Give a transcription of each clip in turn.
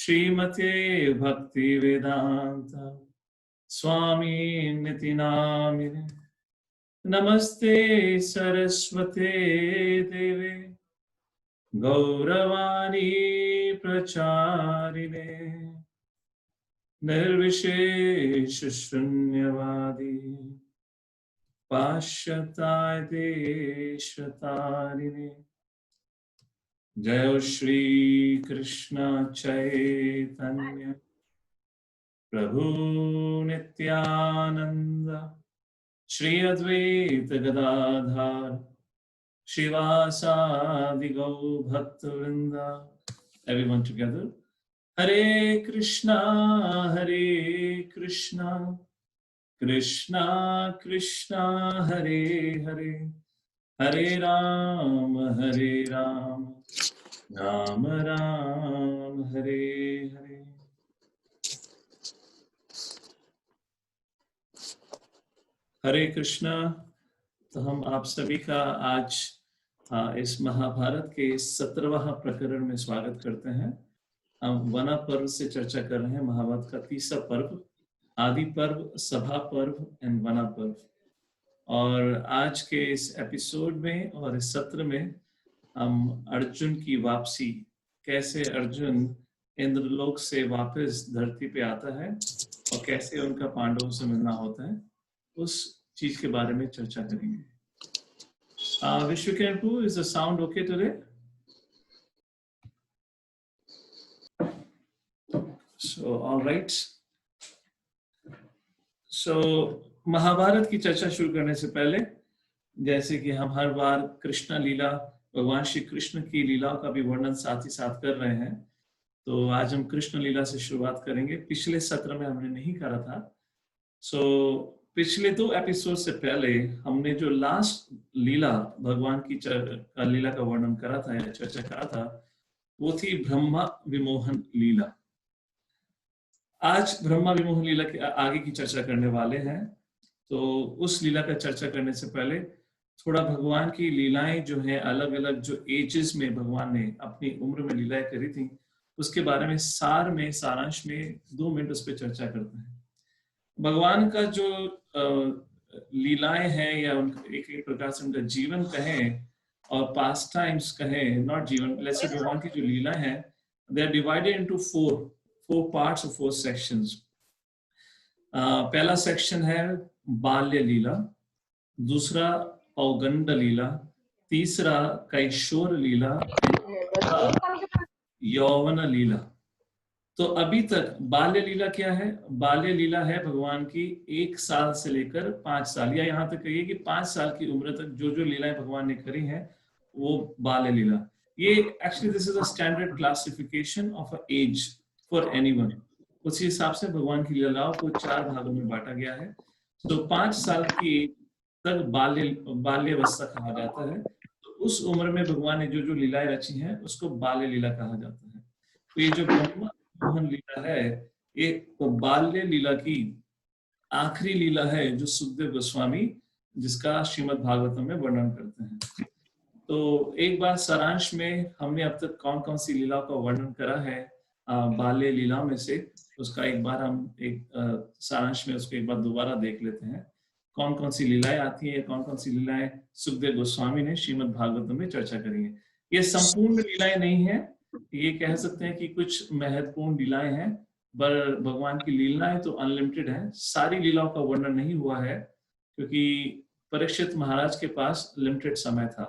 श्रीमते भक्ति वेदांत स्वामी निति नामिने। नमस्ते सरस्वते देवे गौरवाणी प्रचारिणे निर्विशेष शून्यवादी पाश्चात्य देशतारिणे। जय श्री कृष्ण चैतन्य प्रभु नित्यानंद श्री अद्वैत गदाधर श्रीवासादि गौ भक्तवृंद। Everyone together. हरे कृष्णा कृष्णा कृष्णा हरे हरे, हरे राम राम राम हरे हरे। हरे कृष्णा। तो हम आप सभी का आज इस महाभारत के 17वां प्रकरण में स्वागत करते हैं। हम वना पर्व से चर्चा कर रहे हैं। महाभारत का तीसरा पर्व, आदि पर्व, सभा पर्व एंड वना पर्व। और आज के इस एपिसोड में और इस सत्र में हम अर्जुन की वापसी, कैसे अर्जुन इंद्रलोक से वापस धरती पे आता है और कैसे उनका पांडवों से मिलना होता है, उस चीज के बारे में चर्चा करेंगे। Vishwakarma, is the sound okay today? So alright. So Mahabharata की चर्चा शुरू करने से पहले, जैसे कि हम हर बार कृष्ण लीला, भगवान श्री कृष्ण की लीलाओं का भी वर्णन साथ ही साथ कर रहे हैं, तो आज हम कृष्ण लीला से शुरुआत करेंगे। पिछले सत्र में हमने नहीं करा था। पिछले 2 एपिसोड से पहले हमने जो लास्ट लीला भगवान की लीला का वर्णन करा था या चर्चा करा था, वो थी ब्रह्मा विमोहन लीला। आज ब्रह्मा विमोहन लीला के आगे की चर्चा करने वाले हैं। तो उस लीला का चर्चा करने से पहले थोड़ा भगवान की लीलाएं जो है, अलग अलग जो एजेस में भगवान ने अपनी उम्र में लीलाएं करी थी, उसके बारे में सारांश में 2 मिनट उस पर चर्चा करते हैं। भगवान का जो लीलाएं हैं या एक प्रकार से उनका जीवन कहें और पास्ट टाइम्स कहें, नॉट जीवन, जैसे भगवान की जो लीलाएं हैं, they are divided into 4 parts और 4 सेक्शंस। पहला सेक्शन है बाल्य लीला, दूसरा पौगंड लीला, तीसरा कैशोर लीला, यौवन लीला। तो अभी तक बाल्य लीला क्या है? बाल्य लीला है भगवान की 1 साल से लेकर 5 साल, या यहाँ तक कहिए कि 5 साल की उम्र तक जो जो लीलाएं भगवान ने करी हैं, वो बाल्य लीला। ये actually this is a standard classification of a age for anyone. उसी हिसाब से भगवान की लीलाओं को 4 भागों में बांटा गया है। तो 5 साल की तक बाल्यावस्था कहा जाता है। तो उस उम्र में भगवान ने जो जो लीलाएं रची हैं, उसको बाल्य लीला कहा जाता है। तो ये जो ब्रह्मा विमोहन लीला है, ये तो बाल्य लीला की आखिरी लीला है जो सुखदेव गोस्वामी जिसका श्रीमद् भागवतम में वर्णन करते हैं। तो एक बार सारांश में हमने अब तक कौन कौन सी लीलाओं का वर्णन करा है बाल्य लीलाओं में से, उसका एक बार हम एक सारांश में उसको एक बार दोबारा देख लेते हैं। कौन कौन सी लीलाएं आती है, कौन कौन सी लीलाएं सुखदेव गोस्वामी ने श्रीमद् भागवतम में चर्चा करी है। ये संपूर्ण लीलाएं नहीं है, ये कह सकते हैं कि कुछ महत्वपूर्ण लीलाएं हैं, पर भगवान की लीलाएं तो अनलिमिटेड है। सारी लीलाओं का वर्णन नहीं हुआ है क्योंकि परीक्षित महाराज के पास लिमिटेड समय था।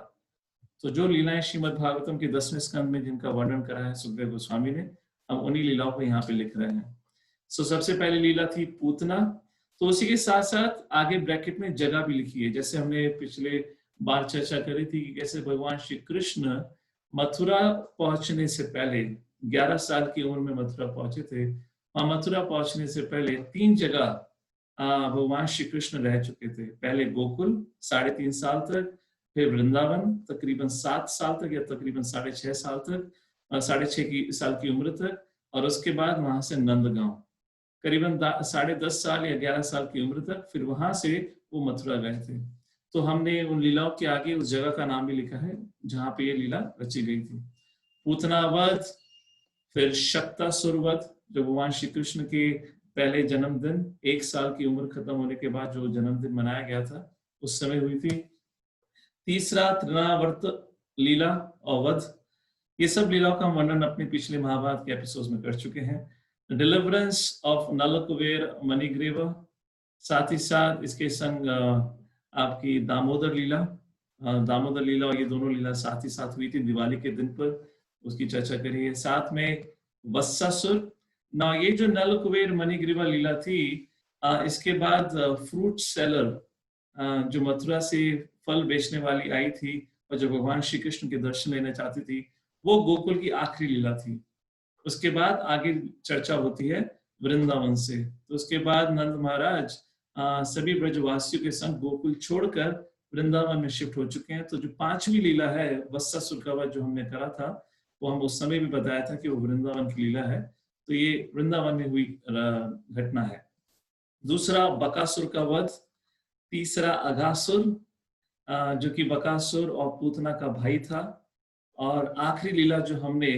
तो जो लीलाएं श्रीमद् भागवतम के 10वें स्कंद में जिनका वर्णन करा है सुखदेव गोस्वामी ने, हम उन्हीं लीलाओं को यहाँ पे लिख रहे हैं। सबसे पहली लीला थी पूतना। तो उसी के साथ साथ आगे ब्रैकेट में जगह भी लिखी है। जैसे हमने पिछले बार चर्चा करी थी कि कैसे भगवान श्री कृष्ण मथुरा पहुंचने से पहले 11 साल की उम्र में मथुरा पहुंचे थे। वहां मथुरा पहुंचने से पहले 3 जगह भगवान श्री कृष्ण रह चुके थे। पहले गोकुल 3.5 साल तक, फिर वृंदावन तकरीबन 7 साल तक या तकरीबन 6.5 साल तक, 6.5 साल की उम्र तक, और उसके बाद वहां से नंदगांव करीबन 10.5 साल या 11 साल की उम्र तक, फिर वहां से वो मथुरा गए थे। तो हमने उन लीलाओं के आगे उस जगह का नाम भी लिखा है जहां पे ये लीला रची गई थी। पूतनावध फिर शक्तासुर वध, जो भगवान श्री कृष्ण के पहले जन्मदिन 1 साल की उम्र खत्म होने के बाद जो जन्मदिन मनाया गया था उस समय हुई थी। तीसरा तृणावर्त लीला और वध, ये सब लीलाओं का वर्णन अपने पिछले महाभारत के एपिसोड्स में कर चुके हैं। डिलीवरेंस ऑफ नलकुबेर मणिग्रीव, साथ ही साथ इसके संग आपकी दामोदर लीला, दामोदर लीला और ये दोनों लीला साथ ही साथ हुई थी दिवाली के दिन पर, उसकी चर्चा करी है। साथ में वत्सासुर ना, ये जो नलकुबेर मणिग्रीवा लीला थी, इसके बाद फ्रूट सेलर, जो मथुरा से फल बेचने वाली आई थी और जो भगवान श्री कृष्ण के दर्शन लेना चाहती थी, वो गोकुल की आखिरी लीला थी। उसके बाद आगे चर्चा होती है वृंदावन से। तो उसके बाद नंद महाराज सभी ब्रजवासियों के संग गोकुल छोड़कर वृंदावन में शिफ्ट हो चुके हैं। तो जो 5वीं लीला है वत्सासुर का वध जो हमने करा था, वो हम उस समय भी बताया था कि वो वृंदावन की लीला है। तो ये वृंदावन में हुई घटना है। दूसरा बकासुर का वध, तीसरा अघासुर, जो कि बकासुर और पूतना का भाई था, और आखिरी लीला जो हमने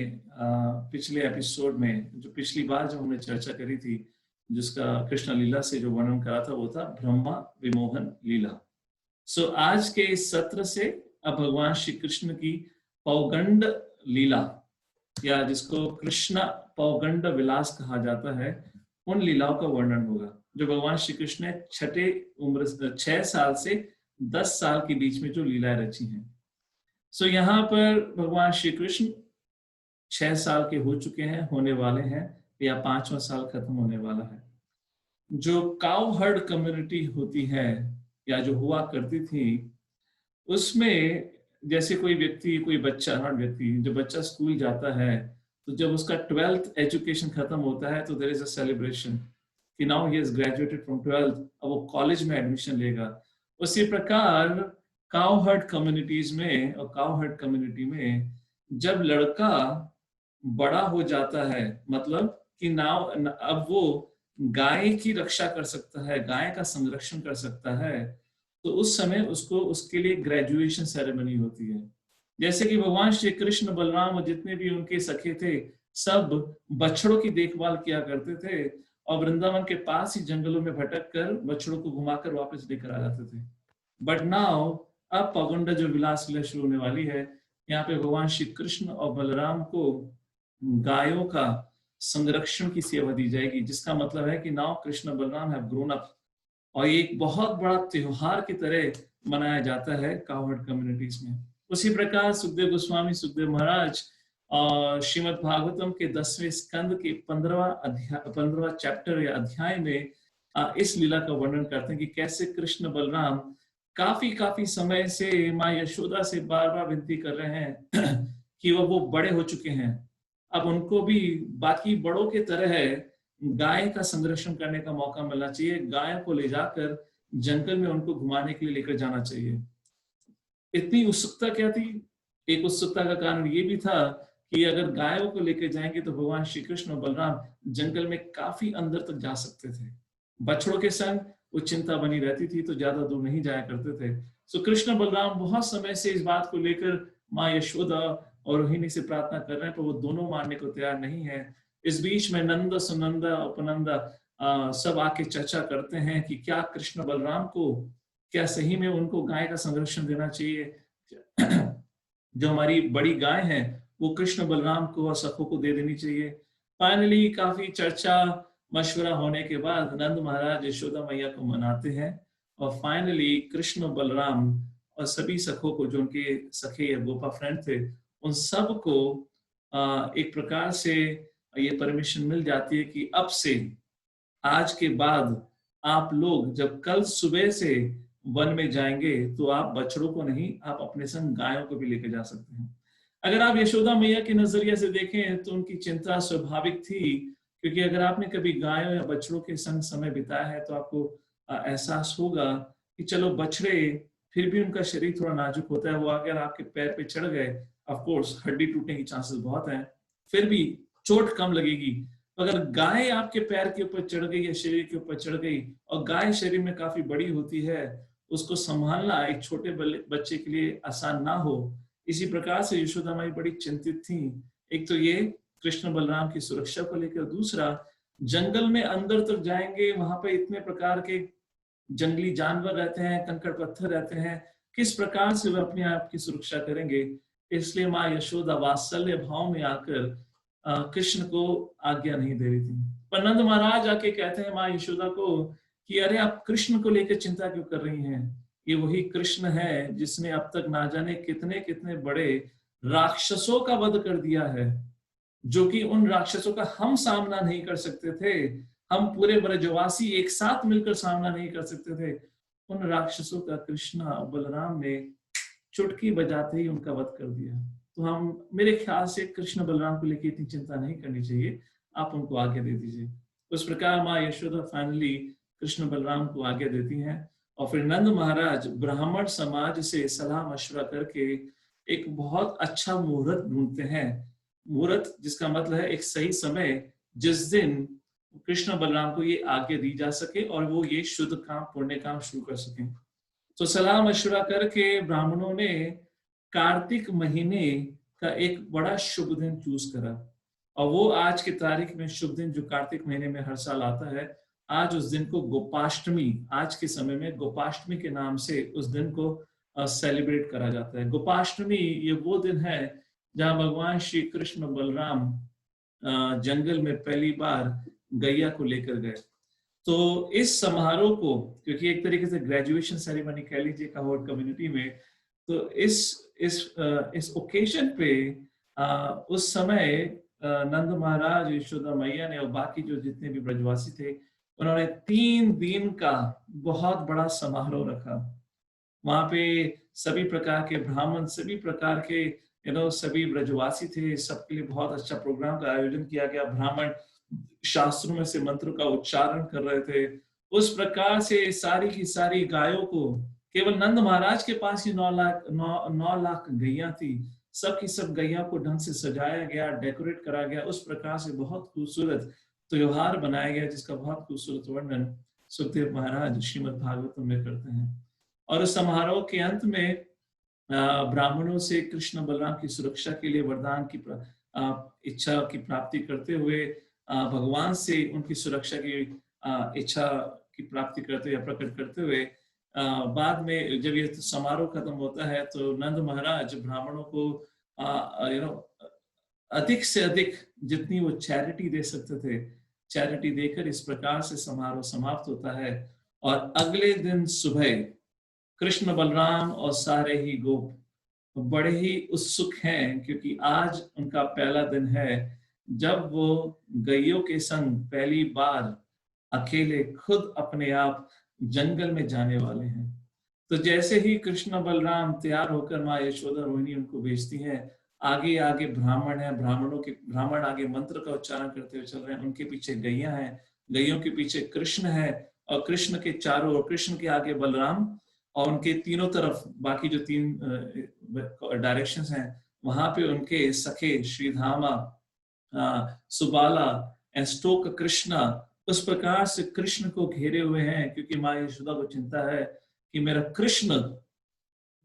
पिछले एपिसोड में, जो पिछली बार जो हमने चर्चा करी थी, जिसका कृष्ण लीला से जो वर्णन करा था, वो था ब्रह्मा विमोहन लीला। सो आज के इस सत्र से अब भगवान श्री कृष्ण की पौगंड लीला, या जिसको कृष्ण पौगंड विलास कहा जाता है, उन लीलाओं का वर्णन होगा जो भगवान श्री कृष्ण ने 6 साल से 10 साल के बीच में जो लीलाएं रची हैं। सो यहाँ पर भगवान श्री कृष्ण 6 साल के हो चुके हैं, होने वाले हैं, या 5वां साल खत्म होने वाला है। जो काउ हर्ड कम्युनिटी होती है या जो हुआ करती थी, उसमें जैसे कोई व्यक्ति, कोई बच्चा, नॉट व्यक्ति, जो बच्चा स्कूल जाता है, तो जब उसका 12th एजुकेशन खत्म होता है तो देयर इज अ सेलिब्रेशन कि now he has graduated from 12th, अब वो कॉलेज में एडमिशन लेगा। उसी प्रकार काउ हर्ड कम्युनिटीज में और काउ हर्ड कम्युनिटी में जब लड़का बड़ा हो जाता है, मतलब कि नाउ अब वो गाय की रक्षा कर सकता है, गाय का संरक्षण कर सकता है, तो उस समय उसको उसके लिए ग्रेजुएशन सेरेमनी होती है। जैसे कि भगवान श्री कृष्ण, बलराम और जितने भी उनके सखे थे, सब बछड़ों की देखभाल किया करते थे और वृंदावन के पास ही जंगलों में भटक कर बछड़ों को घुमाकर वापस लेकर आ जाते थे। बट नाउ अब पगुंडा जो विलास लीला शुरू होने वाली है, यहाँ पे भगवान श्री कृष्ण और बलराम को गायों का संरक्षण की सेवा दी जाएगी, जिसका मतलब है कि now Krishna Balram have grown up, और ये एक बहुत बड़ा त्योहार की तरह मनाया जाता है कावड़ कम्युनिटीज में। उसी प्रकार सुखदेव गोस्वामी, सुखदेव महाराज श्रीमद् भागवतम के 10वें स्कंद के 15वां चैप्टर या अध्याय में इस लीला का वर्णन करते हैं कि कैसे कृष्ण बलराम काफी समय से माँ यशोदा से बार बार विनती कर रहे हैं कि वो बड़े हो चुके हैं, अब उनको भी बाकी बड़ों के तरह गाय का संरक्षण करने का मौका मिलना चाहिए, गाय को ले जाकर जंगल में उनको घुमाने के लिए लेकर जाना चाहिए। इतनी उत्सुकता क्या थी? एक उत्सुकता का कारण ये भी था कि अगर गायों को लेकर जाएंगे तो भगवान श्री कृष्ण और बलराम जंगल में काफी अंदर तक जा सकते थे। बछड़ों के संग वो चिंता बनी रहती थी, तो ज्यादा दूर नहीं जाया करते थे। सो कृष्ण बलराम बहुत समय से इस बात को लेकर माँ यशोदा और रोहिणी से प्रार्थना कर रहे हैं, पर वो दोनों मानने को तैयार नहीं है। इस बीच में नंद, सुनंदा, उपनंदा सब आके चर्चा करते हैं कि क्या कृष्ण बलराम को, क्या सही में उनको गाय का संरक्षण देना चाहिए, जो हमारी बड़ी गाय है वो कृष्ण बलराम को और सखों को दे देनी चाहिए। फाइनली काफी चर्चा मशवरा होने के बाद नंद महाराज यशोदा मैया को मनाते हैं और फाइनली कृष्ण बलराम और सभी सखों को, जो उनके सखे या गोपा फ्रेंड थे, उन सब को एक प्रकार से ये परमिशन मिल जाती है कि अब से, आज के बाद आप लोग जब कल सुबह से वन में जाएंगे तो आप बछड़ों को नहीं, आप अपने संग गायों को भी लेकर जा सकते हैं। अगर आप यशोदा मैया के नजरिए से देखें तो उनकी चिंता स्वाभाविक थी, क्योंकि अगर आपने कभी गायों या बछड़ों के संग समय बिताया है तो आपको एहसास होगा कि चलो बछड़े फिर भी उनका शरीर थोड़ा नाजुक होता है, वो अगर आपके पैर पे चढ़ गए, ऑफ कोर्स हड्डी टूटने की चांसेस बहुत हैं, फिर भी चोट कम लगेगी। अगर गाय आपके पैर के ऊपर चढ़ गई या शरीर के ऊपर चढ़ गई, और गाय शरीर में काफी बड़ी होती है, उसको संभालना एक छोटे बच्चे के लिए आसान ना हो। इसी प्रकार से यशोदा माई बड़ी चिंतित थी। एक तो ये कृष्ण बलराम की सुरक्षा को लेकर, दूसरा जंगल में अंदर तक जाएंगे, वहां पे इतने प्रकार के जंगली जानवर रहते हैं, कंकड़ पत्थर रहते हैं, किस प्रकार से वह अपने आप की सुरक्षा करेंगे। इसलिए माँ यशोदा वात्सल्य भाव में आकर कृष्ण को आज्ञा नहीं दे रही थी। पर नंद महाराज आके कहते हैं माँ यशोदा को कि अरे आप कृष्ण को लेकर चिंता क्यों कर रही हैं, ये वही कृष्ण है जिसने अब तक ना जाने कितने कितने बड़े राक्षसों का वध कर दिया है, जो कि उन राक्षसों का हम सामना नहीं कर सकते थे, हम पूरे ब्रजवासी एक साथ मिलकर सामना नहीं कर सकते थे। उन राक्षसों का कृष्ण बलराम ने चुटकी बजाते ही उनका वध कर दिया। तो हम, मेरे ख्याल से कृष्ण बलराम को लेकर इतनी चिंता नहीं करनी चाहिए, आप उनको आज्ञा दे दीजिए। उस प्रकार माँ यशोदा फाइनली कृष्ण बलराम को आज्ञा देती हैं और फिर नंद महाराज ब्राह्मण समाज से सलाह मशवरा करके एक बहुत अच्छा मुहूर्त ढूंढते हैं। मुहूर्त जिसका मतलब है एक सही समय, जिस दिन कृष्ण बलराम को ये आज्ञा दी जा सके और वो ये शुद्ध काम, पुण्य काम शुरू कर सके। तो सलाह मशवरा करके ब्राह्मणों ने कार्तिक महीने का एक बड़ा शुभ दिन चूज करा, और वो आज की तारीख में शुभ दिन जो कार्तिक महीने में हर साल आता है, आज उस दिन को गोपाष्टमी, आज के समय में गोपाष्टमी के नाम से उस दिन को सेलिब्रेट करा जाता है। गोपाष्टमी ये वो दिन है जहां भगवान श्री कृष्ण बलराम जंगल में पहली बार गैया को लेकर गए। तो इस समारोह को, क्योंकि एक तरीके से ग्रेजुएशन सेरेमनी कह लीजिए काहोड कम्युनिटी में, तो इस ओकेजन पे उस समय नंद महाराज, यशोदा मैया ने और बाकी जो जितने भी ब्रजवासी थे, उन्होंने 3 दिन का बहुत बड़ा समारोह रखा। वहां पे सभी प्रकार के ब्राह्मण, सभी प्रकार के सभी ब्रजवासी थे, सबके लिए बहुत अच्छा प्रोग्राम का आयोजन किया गया। ब्राह्मण शास्त्रों में से मंत्र का उच्चारण कर रहे थे। उस प्रकार से सारी की सारी गायों को, केवल नंद महाराज के पास ही 9 लाख गैया थी, सब की सब गैया को ढंग से सजाया गया, डेकोरेट करा गया। उस प्रकार से बहुत खूबसूरत त्योहार बनाया गया, जिसका बहुत खूबसूरत वर्णन सुखदेव महाराज श्रीमद् भागवतम में करते हैं। और उस समारोह के अंत में ब्राह्मणों से कृष्ण बलराम की सुरक्षा के लिए वरदान की इच्छा की प्राप्ति करते हुए, भगवान से उनकी सुरक्षा की इच्छा की प्राप्ति करते हुए, प्रकट करते हुए, बाद में जब ये समारोह खत्म होता है तो नंद महाराज ब्राह्मणों को अधिक से अधिक जितनी वो चैरिटी दे सकते थे, चैरिटी देकर इस प्रकार से समारोह समाप्त होता है। और अगले दिन सुबह कृष्ण बलराम और सारे ही गोप बड़े ही उत्सुक हैं, क्योंकि आज उनका पहला दिन है जब वो गैयों के संग पहली बार अकेले खुद अपने आप जंगल में जाने वाले हैं। तो जैसे ही कृष्ण बलराम तैयार होकर माँ यशोदा रोहिणी उनको भेजती हैं, आगे आगे ब्राह्मण है, ब्राह्मण आगे मंत्र का उच्चारण करते हुए चल रहे हैं, उनके पीछे गैया हैं, गैयों के पीछे कृष्ण है, और कृष्ण के चारों ओर, कृष्ण के आगे बलराम, और उनके तीनों तरफ बाकी जो 3 डायरेक्शंस हैं, वहां पे उनके सखे श्रीधामा, सुबाला एंड स्टोक कृष्णा उस प्रकार से कृष्ण को घेरे हुए हैं, क्योंकि माँ यशोदा को चिंता है कि मेरा कृष्ण,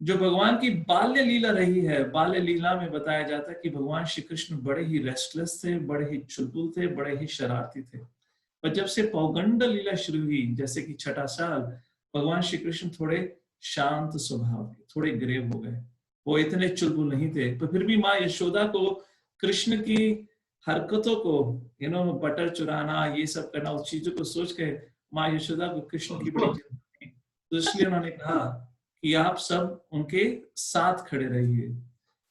जो भगवान की बाल्य लीला रही है, बाल्य लीला में बताया जाता है कि भगवान श्री कृष्ण बड़े ही रेस्टलेस थे, बड़े ही चुलबुल थे, बड़े ही शरारती थे। पर जब से पौगंड लीला शुरू हुई, जैसे कि छठा साल, भगवान श्री कृष्ण थोड़े शांत स्वभाव के, थोड़े ग्रेव हो गए, वो इतने चुलबुल नहीं थे। पर फिर भी माँ यशोदा को कृष्ण की हरकतों को, बटर चुराना, ये सब करना, उस चीजों को सोच के माँ यशोदा को कृष्ण की बड़ी चिंता थी। तो इसलिए उन्होंने कहा कि आप सब उनके साथ खड़े रहिए।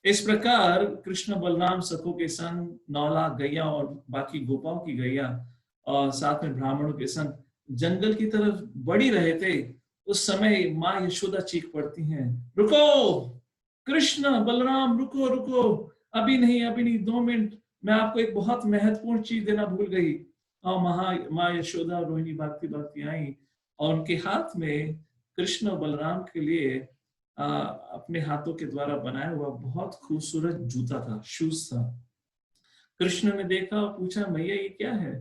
इस प्रकार कृष्ण बलराम सखों के संग 9 लाख गैया और बाकी गोपाओं की गैया और साथ में ब्राह्मणों के संग जंगल की तरफ बढ़ी रहे थे। उस समय माँ यशोदा चीख पड़ती हैं, रुको कृष्ण बलराम, रुको रुको, अभी नहीं 2 मिनट, मैं आपको एक बहुत महत्वपूर्ण चीज देना भूल गई। और माँ यशोदा और रोहिणी भागती भागती आई और उनके हाथ में कृष्ण और बलराम के लिए अपने हाथों के द्वारा बनाया हुआ बहुत खूबसूरत जूता था, शूज था। कृष्ण ने देखा और पूछा, मैया ये क्या है?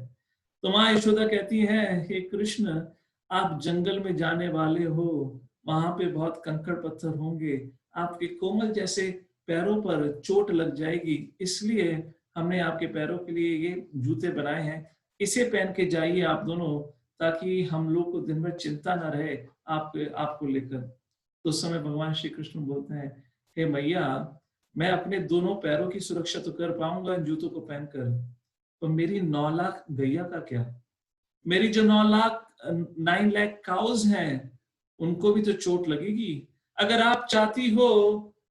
तो माँ यशोदा कहती है, हे कृष्ण, आप जंगल में जाने वाले हो, वहां पे बहुत कंकड़ पत्थर होंगे, आपके कोमल जैसे पैरों पर चोट लग जाएगी, इसलिए हमने आपके पैरों के लिए ये जूते बनाए हैं, इसे पहन के जाइए आप दोनों, ताकि हम लोग को दिन भर चिंता ना रहे आपको लेकर। तो उस समय भगवान श्री कृष्ण बोलते हैं, हे मैया, मैं अपने दोनों पैरों की सुरक्षा तो कर पाऊंगा इन जूतों को पहनकर, तो मेरी 9 लाख गैया का क्या? मेरी जो 9 लाख काउज हैं, उनको भी तो चोट लगेगी। अगर आप चाहती हो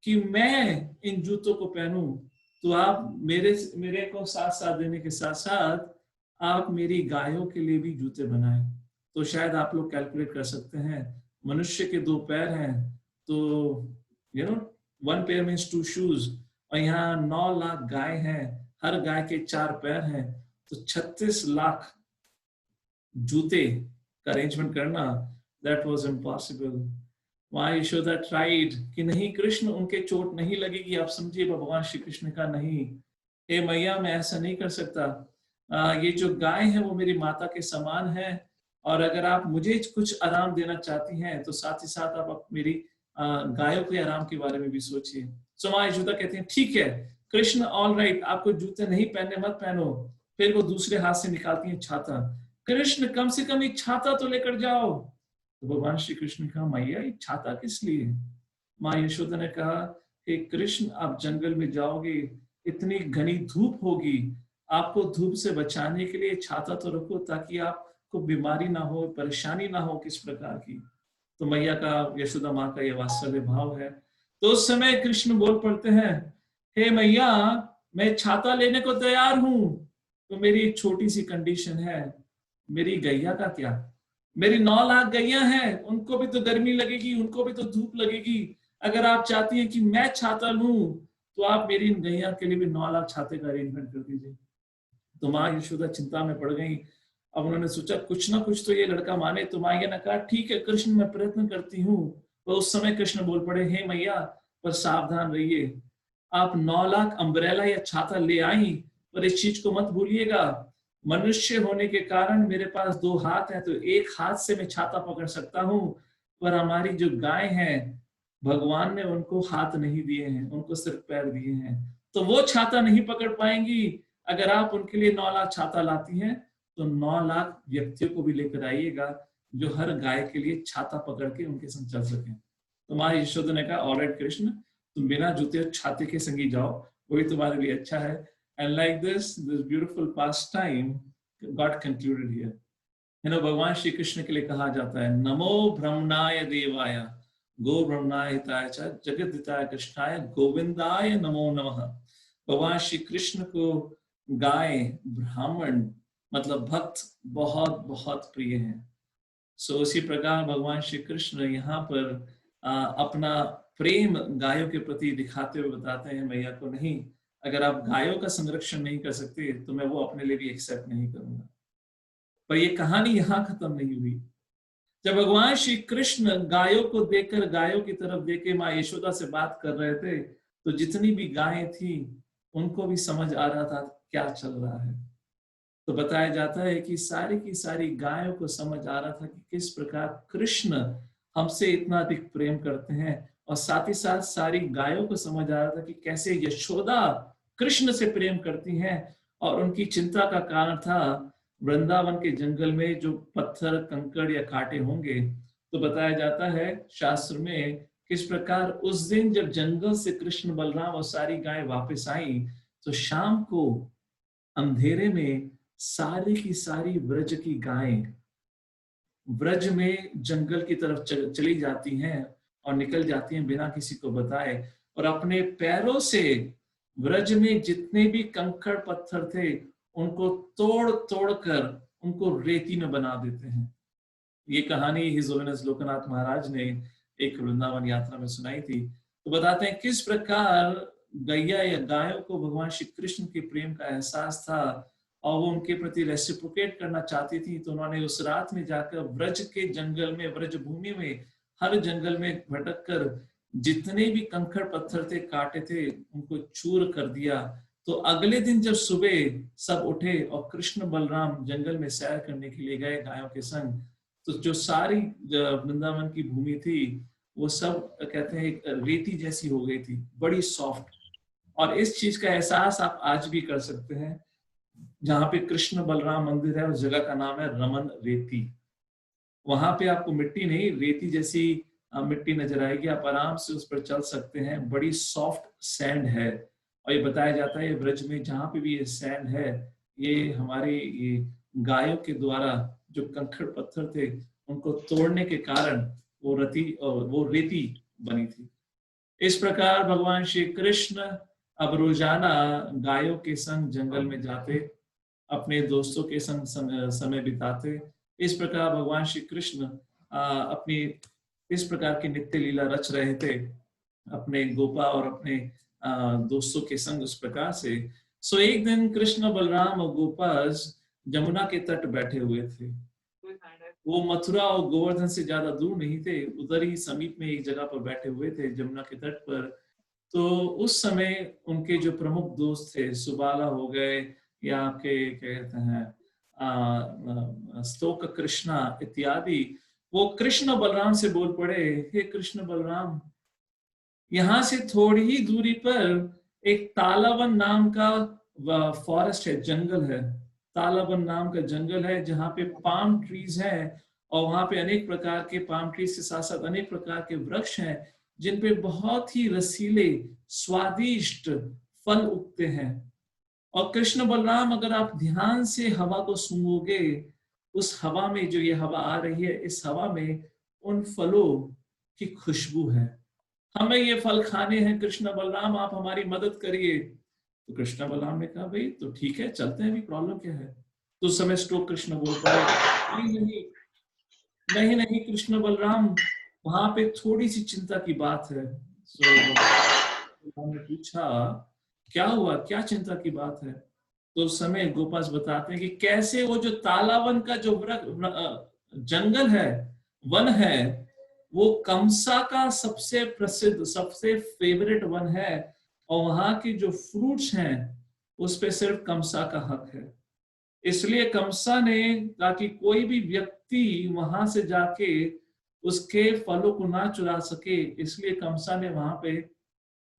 कि मैं इन जूतों को पहनूं, तो आप मेरे को साथ साथ देने के साथ साथ आप मेरी गायों के लिए भी जूते बनाएं। तो शायद आप लोग कैलकुलेट कर सकते हैं, मनुष्य के 2 पैर हैं, तो you know 1 pair means 2 shoes, और यहाँ 9 लाख गाय हैं, हर गाय के 4 पैर हैं, तो 36 लाख जूते का अरेंजमेंट करना, दैट वाज इम्पॉसिबल। वहां यशोदा ट्राइड कि नहीं कृष्ण, उनके चोट नहीं लगेगी। आप समझिए, भगवान श्री कृष्ण का नहीं, हे मैया मैं ऐसा नहीं कर सकता, ये जो गाय है वो मेरी माता के समान है, और अगर आप मुझे कुछ आराम देना चाहती हैं तो साथ ही साथ आप मेरी गायों के आराम के बारे में भी सोचिए। सो माँ यशोदा कहती हैं, ठीक है कृष्ण, ऑल राइट, आपको जूते नहीं पहनने मत पहनो। फिर वो दूसरे हाथ से निकालती हैं छाता। कृष्ण कम से कम एक छाता तो लेकर जाओ। तो भगवान श्री कृष्ण ने कहा, मैया ये छाता किस लिए? माँ यशोदा ने कहा कि कृष्ण आप जंगल में जाओगे, इतनी घनी धूप होगी, आपको धूप से बचाने के लिए छाता तो रखो, ताकि आपको बीमारी ना हो, परेशानी ना हो किस प्रकार की। तो मैया का, यशोदा माँ का ये वात्सल्य भाव है। तो उस समय कृष्ण बोल पड़ते हैं, हे मैया मैं छाता लेने को तैयार हूं, तो मेरी एक छोटी सी कंडीशन है, मेरी गैया का क्या? मेरी 9 लाख गैया हैं, उनको भी तो गर्मी लगेगी, उनको भी तो धूप लगेगी। अगर आप चाहती हैं कि मैं छाता लूं, तो आप मेरी गैया के लिए भी 9 लाख छाते का अरेंजमेंट कर दीजिए। तो माँ यशोदा चिंता में पड़ गई। अब उन्होंने सोचा कुछ ना कुछ तो ये लड़का माने। तो माँ ने कहा, ठीक है कृष्ण, मैं प्रयत्न करती हूँ। तो उस समय कृष्ण बोल पड़े, हे मैया पर सावधान रहिए, आप 9 लाख अम्ब्रेला या छाता ले आई, पर इस चीज को मत भूलिएगा, मनुष्य होने के कारण मेरे पास 2 हाथ हैं, तो एक हाथ से मैं छाता पकड़ सकता हूँ, पर हमारी जो गाय हैं, भगवान ने उनको हाथ नहीं दिए हैं, उनको सिर्फ पैर दिए हैं, तो वो छाता नहीं पकड़ पाएंगी। अगर आप उनके लिए 9 लाख छाता लाती हैं, तो 9 लाख व्यक्तियों को भी लेकर आइएगा, जो हर गाय के लिए छाता पकड़ के उनके संग चल सके। तो माँ यशोदा ने कहा, ऑलराइट कृष्ण, तुम बिना जूते छाते के संगी जाओ, वही तुम्हारे लिए अच्छा है। And like this beautiful pastime got concluded here. भगवान श्री कृष्ण के लिए कहा जाता है, नमो ब्रह्मणाय देवाय गो ब्रह्मणाय हिताय च जगत हिताय कृष्णाय गोविंदाय नमो नमः। भगवान श्री कृष्ण को गाय, ब्राह्मण मतलब भक्त बहुत बहुत प्रिय हैं। सो उसी प्रकार भगवान श्री कृष्ण यहाँ पर अपना प्रेम गायों के प्रति दिखाते हुए बताते हैं मैया को, नहीं, अगर आप गायों का संरक्षण नहीं कर सकते तो मैं वो अपने लिए भी एक्सेप्ट नहीं करूंगा। पर ये कहानी यहाँ खत्म नहीं हुई। जब भगवान श्री कृष्ण गायों को देखकर, गायों की तरफ देखे माँ यशोदा से बात कर रहे थे, तो जितनी भी गायें थी उनको भी समझ आ रहा था क्या चल रहा है। तो बताया जाता है कि सारी की सारी गायों को समझ आ रहा था कि किस प्रकार कृष्ण हमसे इतना अधिक प्रेम करते हैं, और साथ ही साथ सारी गायों को समझ आ रहा था कि कैसे यशोदा कृष्ण से प्रेम करती हैं। और उनकी चिंता का कारण था वृंदावन के जंगल में जो पत्थर, कंकड़ या कांटे होंगे। तो बताया जाता है शास्त्र में किस प्रकार उस दिन जब जंगल से कृष्ण, बलराम और सारी गायें वापस आई, तो शाम को अंधेरे में सारी की सारी ब्रज की गायें ब्रज में जंगल की तरफ चली जाती हैं और निकल जाती हैं बिना किसी को बताए, और अपने पैरों से ब्रज में जितने भी कंकड़ पत्थर थे उनको तोड़ तोड़ कर उनको रेती में बना देते हैं। ये कहानी हिज होलिनेस लोकनाथ महाराज ने एक वृंदावन यात्रा में सुनाई थी। तो बताते हैं किस प्रकार गैया या गायों को भगवान श्री कृष्ण के प्रेम का एहसास था, और वो उनके प्रति रेसिप्रोकेट करना चाहती थी। तो उन्होंने उस रात में जाकर ब्रज के जंगल में, ब्रज भूमि में, हर जंगल में भटक कर जितने भी कंकड़ पत्थर थे, कांटे थे, उनको चूर कर दिया। तो अगले दिन जब सुबह सब उठे और कृष्ण बलराम जंगल में सैर करने के लिए गए गायों के संग, तो जो सारी वृंदावन की भूमि थी वो सब कहते हैं एक रेती जैसी हो गई थी, बड़ी सॉफ्ट। और इस चीज का एहसास आप आज भी कर सकते हैं। जहाँ पे कृष्ण बलराम मंदिर है उस जगह का नाम है रमन रेती। वहां पे आपको मिट्टी नहीं, रेती जैसी मिट्टी नजर आएगी, आप आराम से उस पर चल सकते हैं। बड़ी सॉफ्ट सैंड है, और ये बताया जाता है ब्रज में जहाँ पे भी ये सैंड है, ये हमारे ये गायों के द्वारा जो कंकड़ पत्थर थे उनको तोड़ने के कारण वो रेती बनी थी। इस प्रकार भगवान श्री कृष्ण अब रोजाना गायों के संग जंगल में जाते, अपने दोस्तों के संग समय बिताते। इस प्रकार भगवान श्री कृष्ण अपनी इस प्रकार की नित्य लीला रच रहे थे अपने गोपा और अपने दोस्तों के संग उस प्रकार से। सो एक दिन कृष्ण बलराम और गोपास जमुना के तट बैठे हुए थे। वो मथुरा और गोवर्धन से ज्यादा दूर नहीं थे, उधर ही समीप में एक जगह पर बैठे हुए थे जमुना के तट पर। तो उस समय उनके जो प्रमुख दोस्त थे, सुबाला हो गए या आपके क्या कहते हैं स्तोक कृष्णा इत्यादि, वो कृष्ण बलराम से बोल पड़े, हे कृष्ण बलराम, यहाँ से थोड़ी ही दूरी पर एक तालावन नाम का फॉरेस्ट है, जंगल है। तालावन नाम का जंगल है जहाँ पे पाम ट्रीज हैं, और वहां पे अनेक प्रकार के पाम ट्रीज के साथ साथ अनेक प्रकार के वृक्ष हैं जिन पे बहुत ही रसीले स्वादिष्ट फल उगते हैं। और कृष्ण बलराम, अगर आप ध्यान से हवा को सूंघोगे, उस हवा में जो ये हवा आ रही है, इस हवा में उन फलों की खुशबू है। हमें ये फल खाने हैं कृष्ण बलराम, आप हमारी मदद करिए। तो कृष्ण बलराम ने कहा, भाई तो ठीक है, चलते हैं, अभी प्रॉब्लम क्या है। तो उस समय स्टोक कृष्ण बोल पड़े, नहीं नहीं नहीं नहीं कृष्ण बलराम, वहां पे थोड़ी सी चिंता की बात है। हमने पूछा, क्या हुआ, क्या चिंता की बात है। तो उस समय गोपास बताते हैं कि कैसे वो जो तालावन का जो जंगल है, वन है, वो कंसा का सबसे प्रसिद्ध, सबसे फेवरेट वन है, और वहां की जो फ्रूट्स हैं उस पे सिर्फ कंसा का हक है। इसलिए कंसा ने कहा कि कोई भी व्यक्ति वहां से जाके उसके फलों को ना चुरा सके, इसलिए कंसा ने वहां पे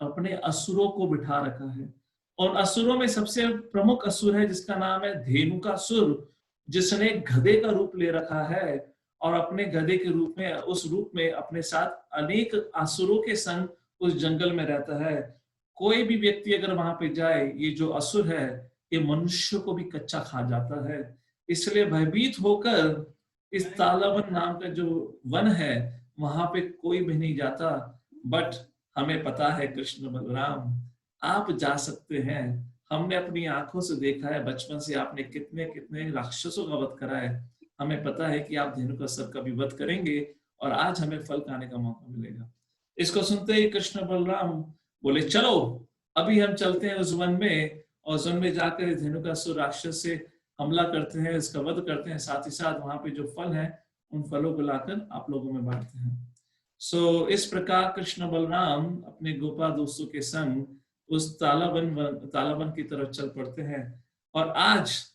अपने असुरों को बिठा रखा है। और असुरों में सबसे प्रमुख असुर है जिसका नाम है धेनुकासुर, जिसने गधे का रूप ले रखा है, और अपने गधे के रूप में, उस रूप में अपने साथ अनेक असुरों के संग उस जंगल में रहता है। कोई भी व्यक्ति अगर वहां पे जाए, ये जो असुर है ये मनुष्य को भी कच्चा खा जाता है। इसलिए भयभीत होकर इस तालाबन नाम का जो वन है वहां पे कोई भी नहीं जाता। बट हमें पता है कृष्ण बलराम, आप जा सकते हैं। हमने अपनी आंखों से देखा है, बचपन से आपने कितने कितने राक्षसों का वध करा है। हमें पता है कि आप धेनुकासुर का भी वध करेंगे और आज हमें फल खाने का मौका मिलेगा। इसको सुनते ही कृष्ण बलराम बोले, चलो अभी हम चलते हैं उस वन में, और उस वन में जाकर धेनुकासुर राक्षस से हमला करते हैं, इसका वध करते हैं, साथ ही साथ वहां पे जो फल है उन फलों को लाकर आप लोगों में बांटते हैं। सो इस प्रकार कृष्ण बलराम अपने गोपा दोस्तों के संग उस तालाबन की तरफ चल पड़ते हैं। और आज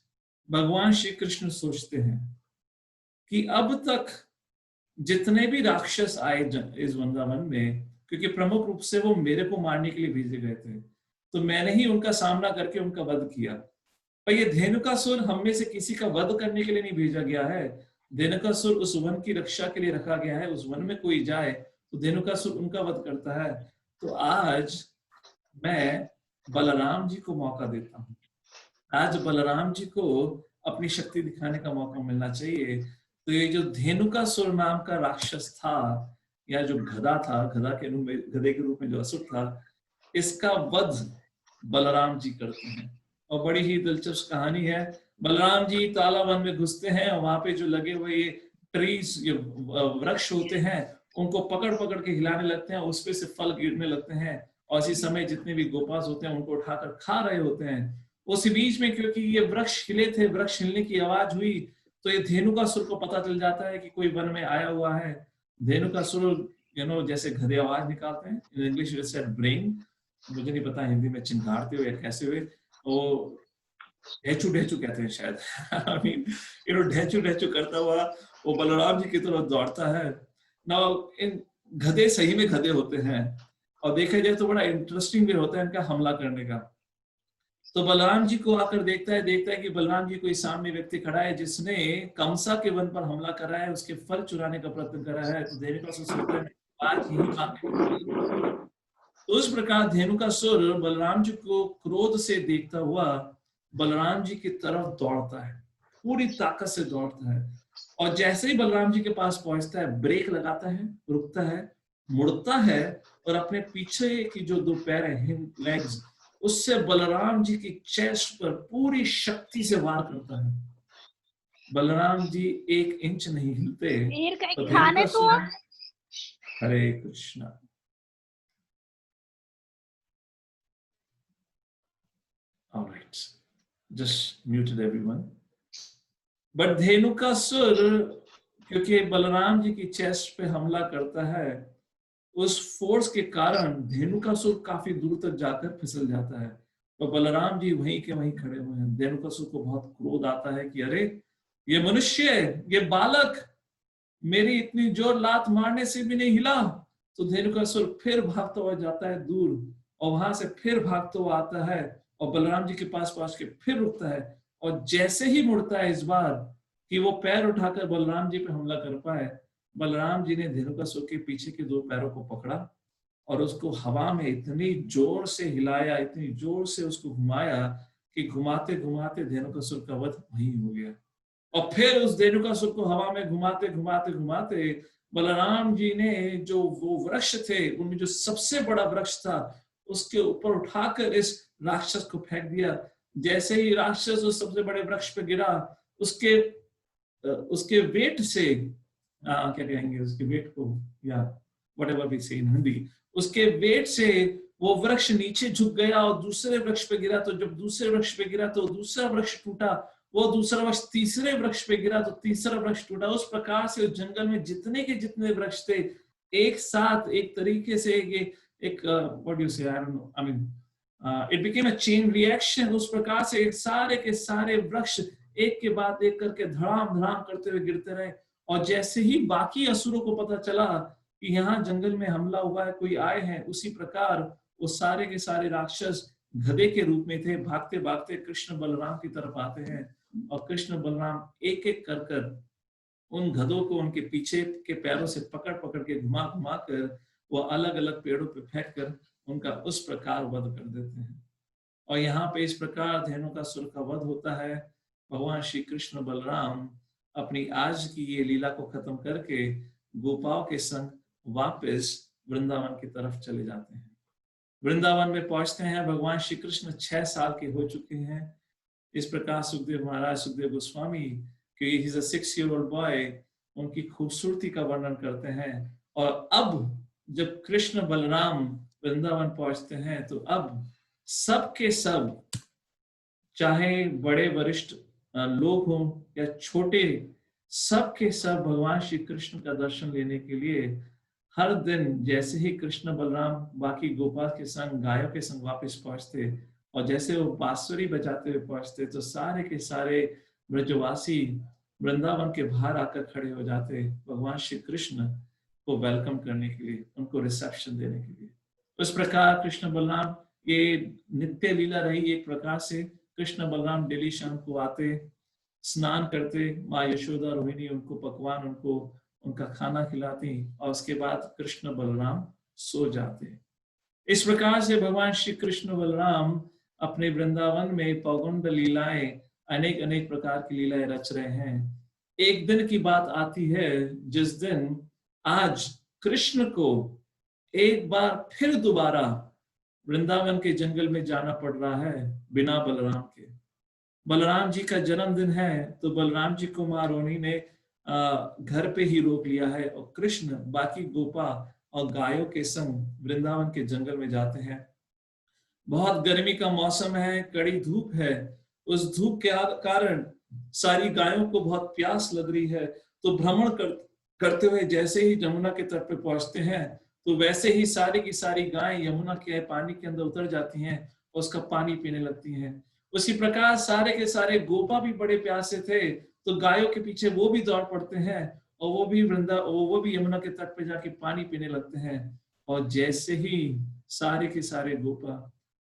भगवान श्री कृष्ण सोचते हैं कि अब तक जितने भी राक्षस आए इस वृंदावन में, क्योंकि प्रमुख रूप से वो मेरे को मारने के लिए भेजे गए थे, तो मैंने ही उनका सामना करके उनका वध किया। पर ये धेनुकासुर हम में से किसी का वध करने के लिए नहीं भेजा गया है। धेनुकासुर उस वन की रक्षा के लिए रखा गया है। उस वन में कोई जाए तो धेनुकासुर उनका वध करता है। तो आज मैं बलराम जी को मौका देता हूँ, आज बलराम जी को अपनी शक्ति दिखाने का मौका मिलना चाहिए। तो ये जो धेनुकासुर नाम का राक्षस था, या जो गधा था, गधे के रूप में जो असुर था, इसका वध बलराम जी करते हैं। और बड़ी ही दिलचस्प कहानी है। बलराम जी तालाबन में घुसते हैं, और वहां पे जो लगे हुए ट्रीज, ये वृक्ष होते हैं, उनको पकड़ पकड़ के हिलाने लगते हैं, उसपे से फल गिरने लगते हैं, और इसी समय जितने भी गोपास होते हैं उनको उठाकर खा रहे होते हैं। उसी बीच में क्योंकि ये वृक्ष हिले थे, वृक्ष हिलने की आवाज हुई, तो ये धेनुकासुर को पता चल जाता है कि कोई वन में आया हुआ है। धेनुकासुर जैसे गधे आवाज निकालते हैं, in English we said brain, मुझे नहीं पता हिंदी में चिंगारते हुए कैसे हुए, वो ढेचू ढेचू कहते हैं शायद। आई मीन ढेचू ढेचू करता हुआ वो बलराम जी की तरफ दौड़ता है ना। इन गधे सही में गधे होते हैं, और देखा जाए तो बड़ा इंटरेस्टिंग भी होता है इनका हमला करने का। तो बलराम जी को आकर देखता है कि बलराम जी कोई सामने व्यक्ति खड़ा है जिसने कंसा के वन पर हमला करा है, उसके फल चुराने का प्रयत्न करा है। तो धेनुकासुर सोचता है आज यही मांगे। तो उस प्रकार धेनुकासुर बलराम जी को क्रोध से देखता हुआ बलराम जी की तरफ दौड़ता है, पूरी ताकत से दौड़ता है। और जैसे ही बलराम जी के पास पहुंचता है, ब्रेक लगाता है, रुकता है, मुड़ता है और अपने पीछे की जो दो पैर है, लेग्स, उससे बलराम जी की चेस्ट पर पूरी शक्ति से वार करता है। बलराम जी 1 इंच नहीं हिलते। तो Dhenukasura, Hare Krishna, all right, just muted everyone. But Dhenukasura क्योंकि बलराम जी की चेस्ट पे हमला करता है, उस फोर्स के कारण धेनुकासुर काफी दूर तक जाकर फिसल जाता है। तो बलराम जी वहीं के वहीं खड़े हुए हैं। धेनुकासुर को बहुत क्रोध आता है कि अरे ये मनुष्य, ये बालक मेरी इतनी जोर लात मारने से भी नहीं हिला। तो धेनुकासुर फिर भागता हुआ जाता है दूर, और वहां से फिर भागता हुआ आता है और बलराम जी के पास पहुंच के फिर रुकता है। और जैसे ही मुड़ता है इस बार कि वो पैर उठाकर बलराम जी पे हमला कर पाए, बलराम जी ने धेनुकासुर के पीछे के 2 पैरों को पकड़ा और उसको हवा में इतनी जोर से हिलाया, इतनी जोर से उसको घुमाया कि घुमाते घुमाते धेनुकासुर का वध वहीं हो गया। और फिर उस धेनुकासुर को हवा में घुमाते घुमाते घुमाते बलराम जी ने जो वो वृक्ष थे, उनमें जो सबसे बड़ा वृक्ष था, उसके ऊपर उठाकर इस राक्षस को फेंक दिया। जैसे ही राक्षस उस सबसे बड़े वृक्ष पे गिरा, उसके वेट से, क्या कहेंगे उसके वेट को, या व्हाटएवर वी से इन हिंदी, उसके वेट से वो वृक्ष नीचे झुक गया और दूसरे वृक्ष पे गिरा। तो जब दूसरे वृक्ष पे गिरा तो दूसरा वृक्ष टूटा, वो दूसरा वृक्ष तीसरे वृक्ष पे गिरा तो तीसरा वृक्ष टूटा। उस प्रकार से उस जंगल में जितने के जितने वृक्ष थे, एक साथ एक तरीके से एक व्हाट यू से, आई don't no, I mean it became a chain reaction. उस प्रकार से सारे के सारे वृक्ष एक के बाद एक करके धड़ाम धड़ाम करते हुए गिरते रहे। और जैसे ही बाकी असुरों को पता चला कि यहाँ जंगल में हमला हुआ है, कोई आए हैं, उसी प्रकार वो सारे के सारे राक्षस गधे के रूप में थे, भागते भागते कृष्ण बलराम की तरफ आते हैं। और कृष्ण बलराम एक एक कर कर उन गधों को उनके पीछे के पैरों से पकड़ पकड़ के घुमा घुमा कर वो अलग अलग पेड़ों पे फेंक कर उनका उस प्रकार वध कर देते हैं। और यहाँ पे इस प्रकार धेनुकासुर का वध होता है। भगवान श्री कृष्ण बलराम अपनी आज की ये लीला को खत्म करके गोपाओं के संग वापस वृंदावन की तरफ चले जाते हैं। वृंदावन में पहुंचते हैं। भगवान श्री कृष्ण 6 साल के हो चुके हैं। इस प्रकार सुखदेव महाराज, सुखदेव गोस्वामी कि he is a 6-year-old boy, उनकी खूबसूरती का वर्णन करते हैं। और अब जब कृष्ण बलराम वृंदावन पहुंचते हैं तो अब सब के सब, चाहे बड़े वरिष्ठ लोग हों या छोटे, सब के सब भगवान श्री कृष्ण का दर्शन लेने के लिए हर दिन जैसे ही कृष्ण बलराम बाकी गोपाल के संग, गायों के संग वापस पहुंचते और जैसे वो बांसुरी बजाते हुए पहुंचते तो सारे के सारे ब्रजवासी वृंदावन के बाहर आकर खड़े हो जाते भगवान श्री कृष्ण को वेलकम करने के लिए, उनको रिसेप्शन देने के लिए। उस प्रकार कृष्ण बलराम ये नित्य लीला रही। एक प्रकार से कृष्ण बलराम डेली शाम को आते, स्नान करते, माँ यशोदा रोहिणी उनको पकवान, उनको उनका खाना खिलाती और उसके बाद कृष्ण बलराम सो जाते। इस प्रकार से भगवान श्री कृष्ण बलराम अपने वृंदावन में पौगंड लीलाएं, अनेक अनेक प्रकार की लीलाएं रच रहे हैं। एक दिन की बात आती है जिस दिन आज कृष्ण को एक बार फिर दोबारा वृंदावन के जंगल में जाना पड़ रहा है बिना बलराम के। बलराम जी का जन्मदिन है तो बलराम जी को माँ रोहिणी ने घर पे ही रोक लिया है और कृष्ण बाकी गोपा और गायों के संग वृंदावन के जंगल में जाते हैं। बहुत गर्मी का मौसम है, कड़ी धूप है। उस धूप के कारण सारी गायों को बहुत प्यास लग रही है। तो भ्रमण करते हुए जैसे ही यमुना के तट पे पहुंचते हैं तो वैसे ही सारी की सारी गायें यमुना के पानी के अंदर उतर जाती हैं और उसका पानी पीने लगती हैं। उसी प्रकार सारे के सारे गोपा भी बड़े प्यासे थे तो गायों के पीछे वो भी दौड़ पड़ते हैं और वो भी यमुना के तट पे जाके पानी पीने लगते हैं। और जैसे ही सारे के सारे गोपा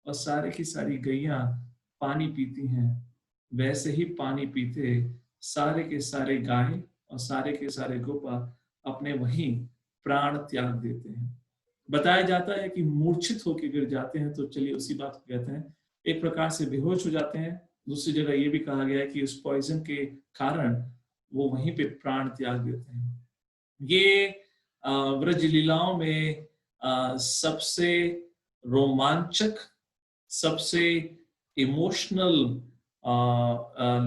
और सारे की सारी गैया पानी पीती हैं, वैसे ही पानी पीते सारे के सारे गाय और सारे के सारे गोपा अपने वहीं प्राण त्याग देते हैं। बताया जाता है कि मूर्छित होकर गिर जाते हैं, तो चलिए उसी बात को कहते हैं, एक प्रकार से बेहोश हो जाते हैं। दूसरी जगह ये भी कहा गया है कि उस पॉइजन के कारण वो वहीं पे प्राण त्याग देते हैं। ये ब्रज लीलाओं में सबसे रोमांचक, सबसे इमोशनल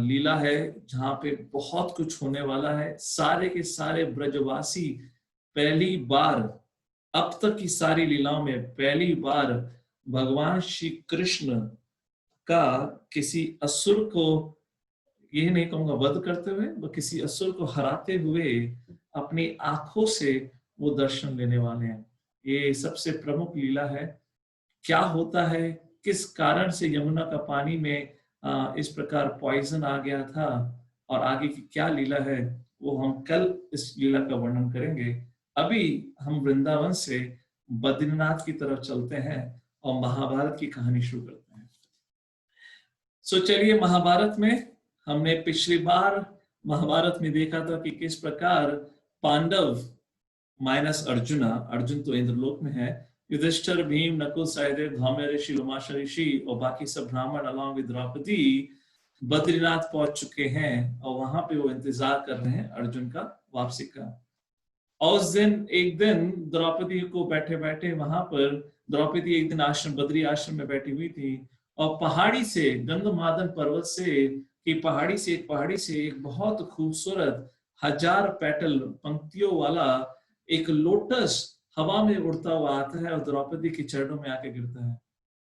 लीला है, जहां पे बहुत कुछ होने वाला है। सारे के सारे ब्रजवासी पहली बार, अब तक की सारी लीलाओं में पहली बार भगवान श्री कृष्ण का किसी असुर को, ये नहीं कहूंगा वध करते हुए, वो किसी असुर को हराते हुए अपनी आंखों से वो दर्शन लेने वाले हैं। ये सबसे प्रमुख लीला है। क्या होता है, किस कारण से यमुना का पानी में इस प्रकार पॉइजन आ गया था और आगे की क्या लीला है, वो हम कल इस लीला का वर्णन करेंगे। अभी हम वृंदावन से बद्रीनाथ की तरफ चलते हैं और महाभारत की कहानी शुरू करते हैं। सो चलिए, महाभारत में हमने पिछली बार महाभारत में देखा था कि किस प्रकार पांडव माइनस अर्जुन तो इंद्रलोक में है, युधिष्ठिर, भीम, नकुल, सहदेव, धौम्य ऋषि, रोमाशा ऋषि और बाकी सब ब्राह्मण अलॉन्ग विद द्रौपदी बद्रीनाथ पहुंच चुके हैं और वहां पे वो इंतजार कर रहे हैं अर्जुन का वापसी का। और उस दिन, एक दिन द्रौपदी को बैठे बैठे वहां पर, द्रौपदी एक दिन आश्रम, बद्री आश्रम में बैठी हुई थी और पहाड़ी से, गंधमादन पर्वत से की पहाड़ी से एक बहुत खूबसूरत 1000 पेटल पंक्तियों वाला एक लोटस हवा में उड़ता हुआ आता है और द्रौपदी के चरणों में आके गिरता है।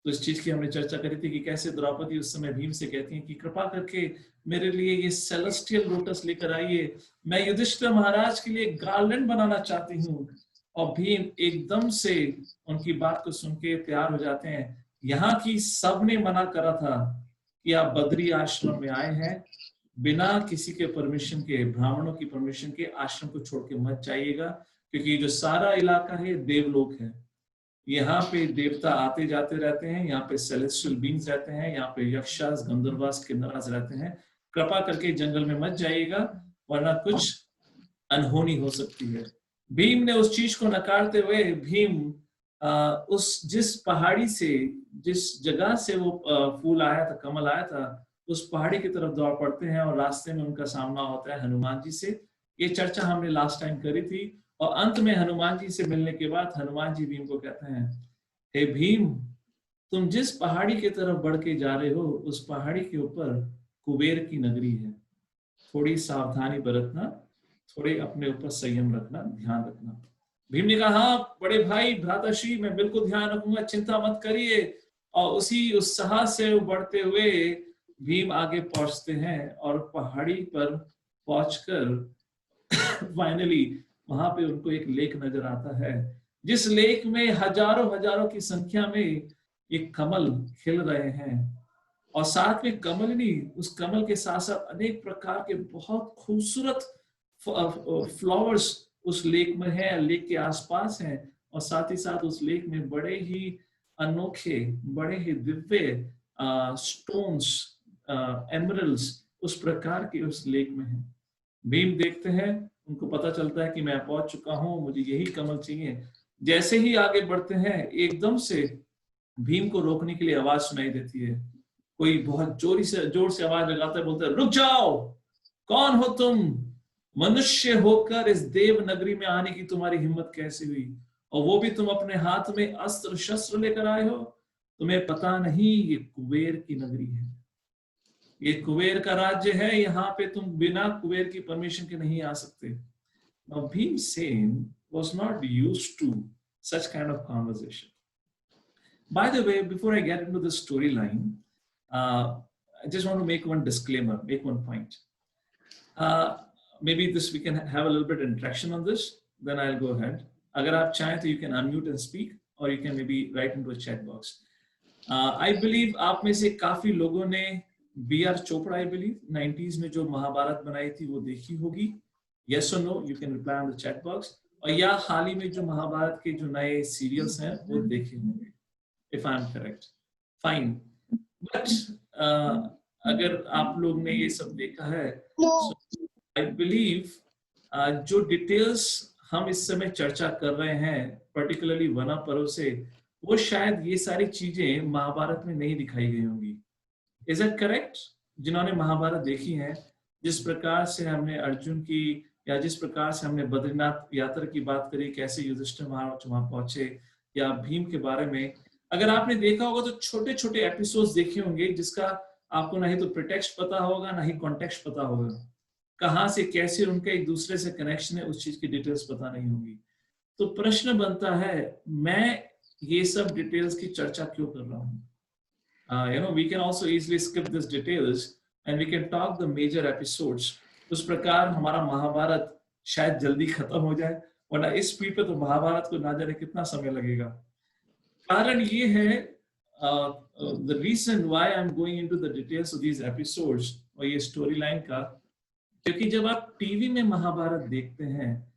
तो इस चीज की हमने चर्चा करी थी कि कैसे द्रौपदी उस समय भीम से कहती हैं कि कृपा करके मेरे लिए ये सेलेस्टियल लोटस लेकर आइए, मैं युधिष्ठिर महाराज के लिए गार्लैंड बनाना चाहती हूँ। और भीम एकदम से उनकी बात को सुन के तैयार हो जाते हैं। यहाँ की सबने मना करा था कि आप बद्री आश्रम में आए हैं, बिना किसी के परमिशन के, ब्राह्मणों की परमिशन के आश्रम को छोड़ के मत जाइएगा, क्योंकि जो सारा इलाका है देवलोक है, यहाँ पे देवता आते जाते रहते हैं, यहाँ पे सेलेस्टियल बीइंग्स रहते हैं, यहाँ पे यक्षास, गंधर्वास, किन्नरास रहते हैं। कृपा करके जंगल में मत जाइएगा, वरना कुछ अनहोनी हो सकती है। भीम ने उस चीज को नकारते हुए, भीम उस जिस पहाड़ी से, जिस जगह से वो फूल आया था, कमल आया था, उस पहाड़ी की तरफ दौड़ पड़ते हैं और रास्ते में उनका सामना होता है हनुमान जी से। ये चर्चा हमने लास्ट टाइम करी थी। और अंत में हनुमान जी से मिलने के बाद हनुमान जी भीम को कहते हैं, हे भीम, तुम जिस पहाड़ी की तरफ बढ़ के जा रहे हो, उस पहाड़ी के ऊपर कुबेर की नगरी है, थोड़ी सावधानी बरतना, थोड़े अपने ऊपर संयम रखना, ध्यान रखना। भीम ने कहा, हाँ बड़े भाई, भ्राताश्री, मैं बिल्कुल ध्यान रखूंगा, चिंता मत करिए। और उसी उत्साह से बढ़ते हुए भीम आगे पहुंचते हैं और पहाड़ी पर पहुंचकर फाइनली वहां पे उनको एक लेक नजर आता है, जिस लेक में हजारों हजारों की संख्या में ये कमल खिल रहे हैं। और साथ में कमल नहीं, उस कमल के साथ साथ अनेक प्रकार के बहुत खूबसूरत फ्लावर्स उस लेक में है, लेक के आसपास हैं। और साथ ही साथ उस लेक में बड़े ही अनोखे, बड़े ही दिव्य स्टोन्स, एमरल्ड्स उस प्रकार के उस लेक में हैं। भीम देखते हैं, उनको पता चलता है कि मैं पहुंच चुका हूं, मुझे यही कमल चाहिए। जैसे ही आगे बढ़ते हैं, एकदम से भीम को रोकने के लिए आवाज सुनाई देती है। कोई बहुत जोर से आवाज लगाता है, बोलता है, रुक जाओ, कौन हो तुम? मनुष्य होकर इस देव नगरी में आने की तुम्हारी हिम्मत कैसे हुई? और वो भी तुम अपने हाथ में अस्त्र शस्त्र लेकर आए हो? तुम्हें पता नहीं ये कुबेर की नगरी है, ये कुबेर का राज्य है, यहाँ पे तुम बिना कुबेर की परमिशन के नहीं आ सकते। Now Bhimsen was not used to such kind of conversation. By the way, before I get into the storyline, I just want to make one disclaimer, make one point. Maybe we can have a little bit of interaction on this, then I'll go ahead. Agar aap chahen to you can unmute and speak, or you can maybe write into a chat box. I believe आप में से काफी लोगों ने B.R. Chopra, I believe 90s में जो महाभारत बनाई थी वो देखी होगी। Yes or no, you can reply on the chat box. और या हाल ही में जो महाभारत के जो नए सीरियल्स हैं वो देखे होंगे। if I'm correct. Fine. But अगर आप लोग ने ये सब देखा है, so I believe जो डिटेल्स हम इस समय चर्चा कर रहे हैं, पर्टिकुलरली वना पर्व से, वो शायद ये सारी चीजें महाभारत में नहीं दिखाई गई होंगी। Is it correct? जिन्होंने महाभारत देखी है, जिस प्रकार से हमने अर्जुन की या जिस प्रकार से हमने बद्रीनाथ यात्रा की बात करी, कैसे युधिष्ठिर महाराज वहां पहुंचे, या भीम के बारे में, अगर आपने देखा होगा तो छोटे छोटे एपिसोड्स देखे होंगे जिसका आपको ना ही तो प्रिटेक्स्ट पता होगा, ना ही कॉन्टेक्स्ट पता होगा, कहां से कैसे उनका एक दूसरे से कनेक्शन है, उस चीज की डिटेल्स पता नहीं होगी। तो प्रश्न बनता है, मैं ये सब डिटेल्स की चर्चा क्यों कर रहा हूँ? We can also easily skip these details and we can talk the major episodes. उस प्रकार हमारा महाभारत शायद जल्दी खत्म हो जाए, वरना इस स्पीड पे तो महाभारत को ना जाने कितना समय लगेगा। कारण ये है, the reason why I'm going into the details of these episodes और ये स्टोरी लाइन का, क्योंकि जब आप टीवी में महाभारत देखते हैं,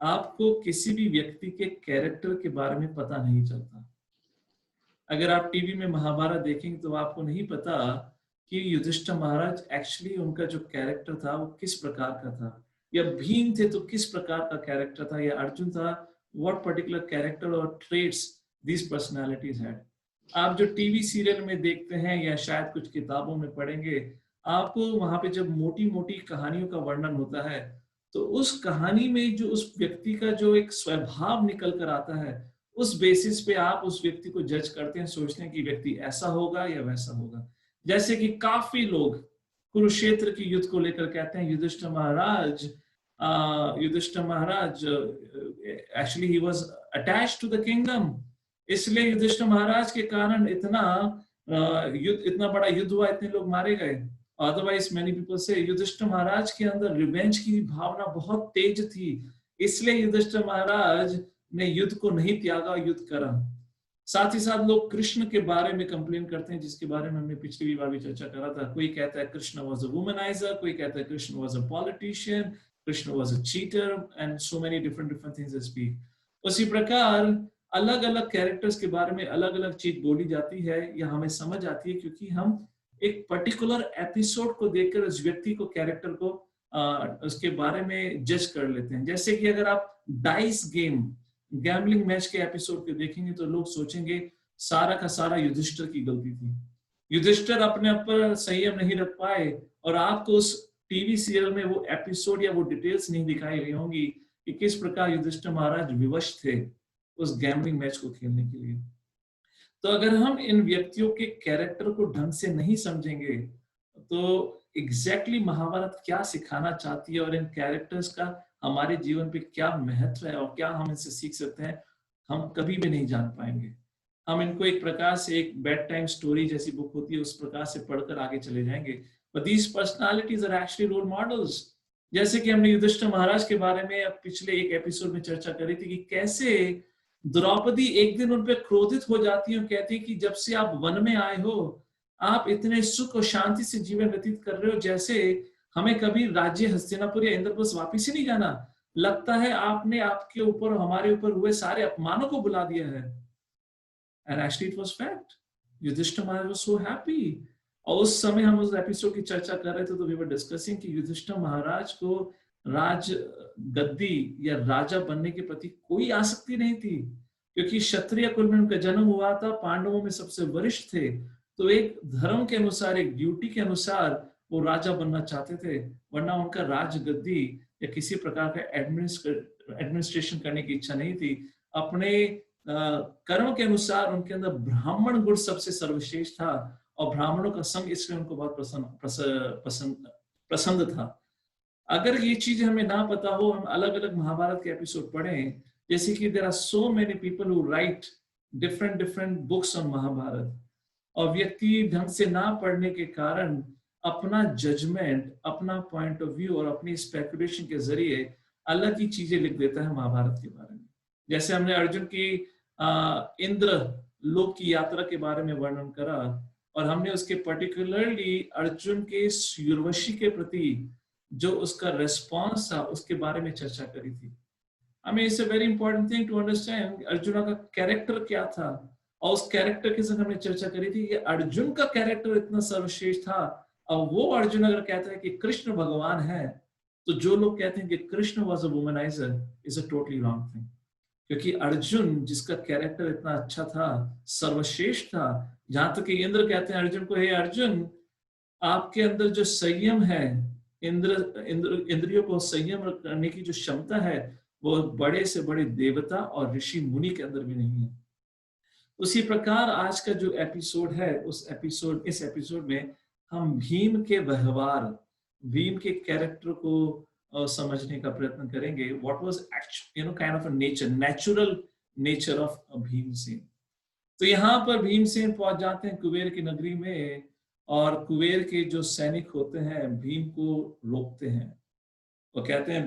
आपको किसी भी व्यक्ति के कैरेक्टर के बारे में पता नहीं चलता। अगर आप टीवी में महाभारत देखेंगे तो आपको नहीं पता कि युधिष्ठिर महाराज एक्चुअली उनका जो कैरेक्टर था वो किस प्रकार का था, या भीम थे तो किस प्रकार का कैरेक्टर था, या अर्जुन था, व्हाट पर्टिकुलर कैरेक्टर और ट्रेट्स दीज पर्सनालिटीज हैड। आप जो टीवी सीरियल में देखते हैं या शायद कुछ किताबों में पढ़ेंगे, आपको वहां पे जब मोटी मोटी कहानियों का वर्णन होता है तो उस कहानी में जो उस व्यक्ति का जो एक स्वभाव निकल कर आता है, उस बेसिस पे आप उस व्यक्ति को जज करते हैं, सोचते हैं कि व्यक्ति ऐसा होगा या वैसा होगा। जैसे कि काफी लोग कुरुक्षेत्र की युद्ध को लेकर कहते हैं Yudhishthira Maharaj actually he was attached to the kingdom, इसलिए युधिष्ठिर महाराज के कारण इतना बड़ा युद्ध हुआ, इतने लोग मारे गए। अदरवाइज मेनी पीपल से युधिष्ठिर महाराज के अंदर रिवेंज की भावना बहुत तेज थी, इसलिए युधिष्ठिर महाराज ने युद्ध को नहीं त्यागा, युद्ध करा। साथ ही साथ लोग कृष्ण के बारे में कंप्लेन करते हैं, जिसके बारे में हमने पिछली बार भी चर्चा करा था। कोई कहता है कृष्ण वाज अ वुमनाइजर, कोई कहता है Krishna was a politician, Krishna was a cheater, and so many different things they speak. उसी प्रकार अलग अलग कैरेक्टर्स के बारे में अलग अलग चीज बोली जाती है या हमें समझ आती है, क्योंकि हम एक पर्टिकुलर एपिसोड को देखकर उस व्यक्ति को, कैरेक्टर को उसके बारे में जज कर लेते हैं। जैसे कि अगर आप डाइस गेम, गैम्बलिंग मैच के एपिसोड को देखेंगे तो लोग सोचेंगे सारा का सारा युधिष्ठिर की गलती थी, युधिष्ठिर अपने आप पर संयम नहीं रख पाए, और आपको उस टीवी सीरियल में वो एपिसोड या वो डिटेल्स नहीं दिखाई गई होंगी कि किस प्रकार युधिष्ठिर महाराज विवश थे उस गैम्बलिंग मैच को खेलने के लिए। तो अगर हम इन व्यक्तियों के कैरेक्टर को ढंग से नहीं समझेंगे तो एग्जैक्टली महाभारत क्या सिखाना चाहती है और इन कैरेक्टर्स का हमारे जीवन पे क्या महत्व है और क्या हम इनसे सीख सकते हैं, हम कभी भी नहीं जान पाएंगे। हम इनको एक प्रकार से एक बेड टाइम स्टोरी जैसी बुक होती है उस प्रकार से पढ़कर आगे चले जाएंगे, but these personalities are actually role models. जैसे कि हमने युधिष्ठिर महाराज के बारे में पिछले एक एपिसोड में चर्चा करी थी कि कैसे द्रौपदी एक दिन उन पर क्रोधित हो जाती है और कहती है कि जब से आप वन में आए हो आप इतने सुख और शांति से जीवन व्यतीत कर रहे हो जैसे हमें कभी राज्य हस्तिनापुर या इंद्रप्रस्थ वापिस ही नहीं जाना, लगता है आपने आपके ऊपर हमारे ऊपर हुए सारे अपमानों को बुला दिया है। And actually it was fact. Yudhishthir Maharaj was so happy। और उस समय हम उस एपिसोड की चर्चा कर रहे थे तो we were discussing कि युधिष्ठिर महाराज को राज गद्दी या राजा बनने के प्रति कोई आसक्ति नहीं थी, क्योंकि क्षत्रिय कुल में उनका जन्म हुआ था, पांडवों में सबसे वरिष्ठ थे, तो एक धर्म के अनुसार, एक ड्यूटी के अनुसार वो राजा बनना चाहते थे, वरना उनका राज गद्दी या किसी प्रकार का एडमिनिस्ट्रेशन करने की इच्छा नहीं थी। अपने कर्म के अनुसार उनके अंदर ब्राह्मण गुण सबसे सर्वश्रेष्ठ था और ब्राह्मणों का संग इसलिए उनको बहुत पसंद था। अगर ये चीजें हमें ना पता हो, हम अलग अलग महाभारत के एपिसोड पढ़ें, जैसे कि there are so many people who write different books on Mahabharat, और व्यक्ति ढंग से ना पढ़ने के कारण अपना जजमेंट, अपना पॉइंट ऑफ व्यू और अपनी स्पेकुलेशन के जरिए अलग ही चीजें लिख देता है महाभारत के बारे में। जैसे हमने अर्जुन की इंद्र लोक की यात्रा के बारे में वर्णन करा और हमने उसके पर्टिकुलरली अर्जुन के उर्वशी के प्रति जो उसका रेस्पॉन्स था उसके बारे में चर्चा करी थी। I mean, it's a very important thing to understand Arjun का कैरेक्टर क्या था, और उस कैरेक्टर के साथ हमने चर्चा करी थी कि अर्जुन का कैरेक्टर इतना सर्वश्रेष्ठ था, और वो अर्जुन अगर कहता है कि कृष्ण भगवान है, तो जो लोग कहते हैं कि Krishna was a womaniser is a totally wrong thing. क्योंकि अर्जुन जिसका कैरेक्टर इतना अच्छा था, सर्वश्रेष्ठ था, जहां तक कि इंद्र कहते हैं अर्जुन को, हे अर्जुन, आपके अंदर जो संयम है, इंद्रियों को संयम करने की जो क्षमता है, वो बड़े से बड़े देवता और ऋषि मुनि के अंदर भी नहीं है। उसी प्रकार आज का जो एपिसोड है, इस एपिसोड में हम भीम के व्यवहार, भीम के कैरेक्टर को समझने का प्रयत्न करेंगे। What was kind of a natural nature of Bhimsen. तो यहाँ पर भीमसेन पहुंच जाते हैं कुबेर की नगरी में, और कुबेर के जो सैनिक होते हैं भीम को रोकते हैं। वो कहते हैं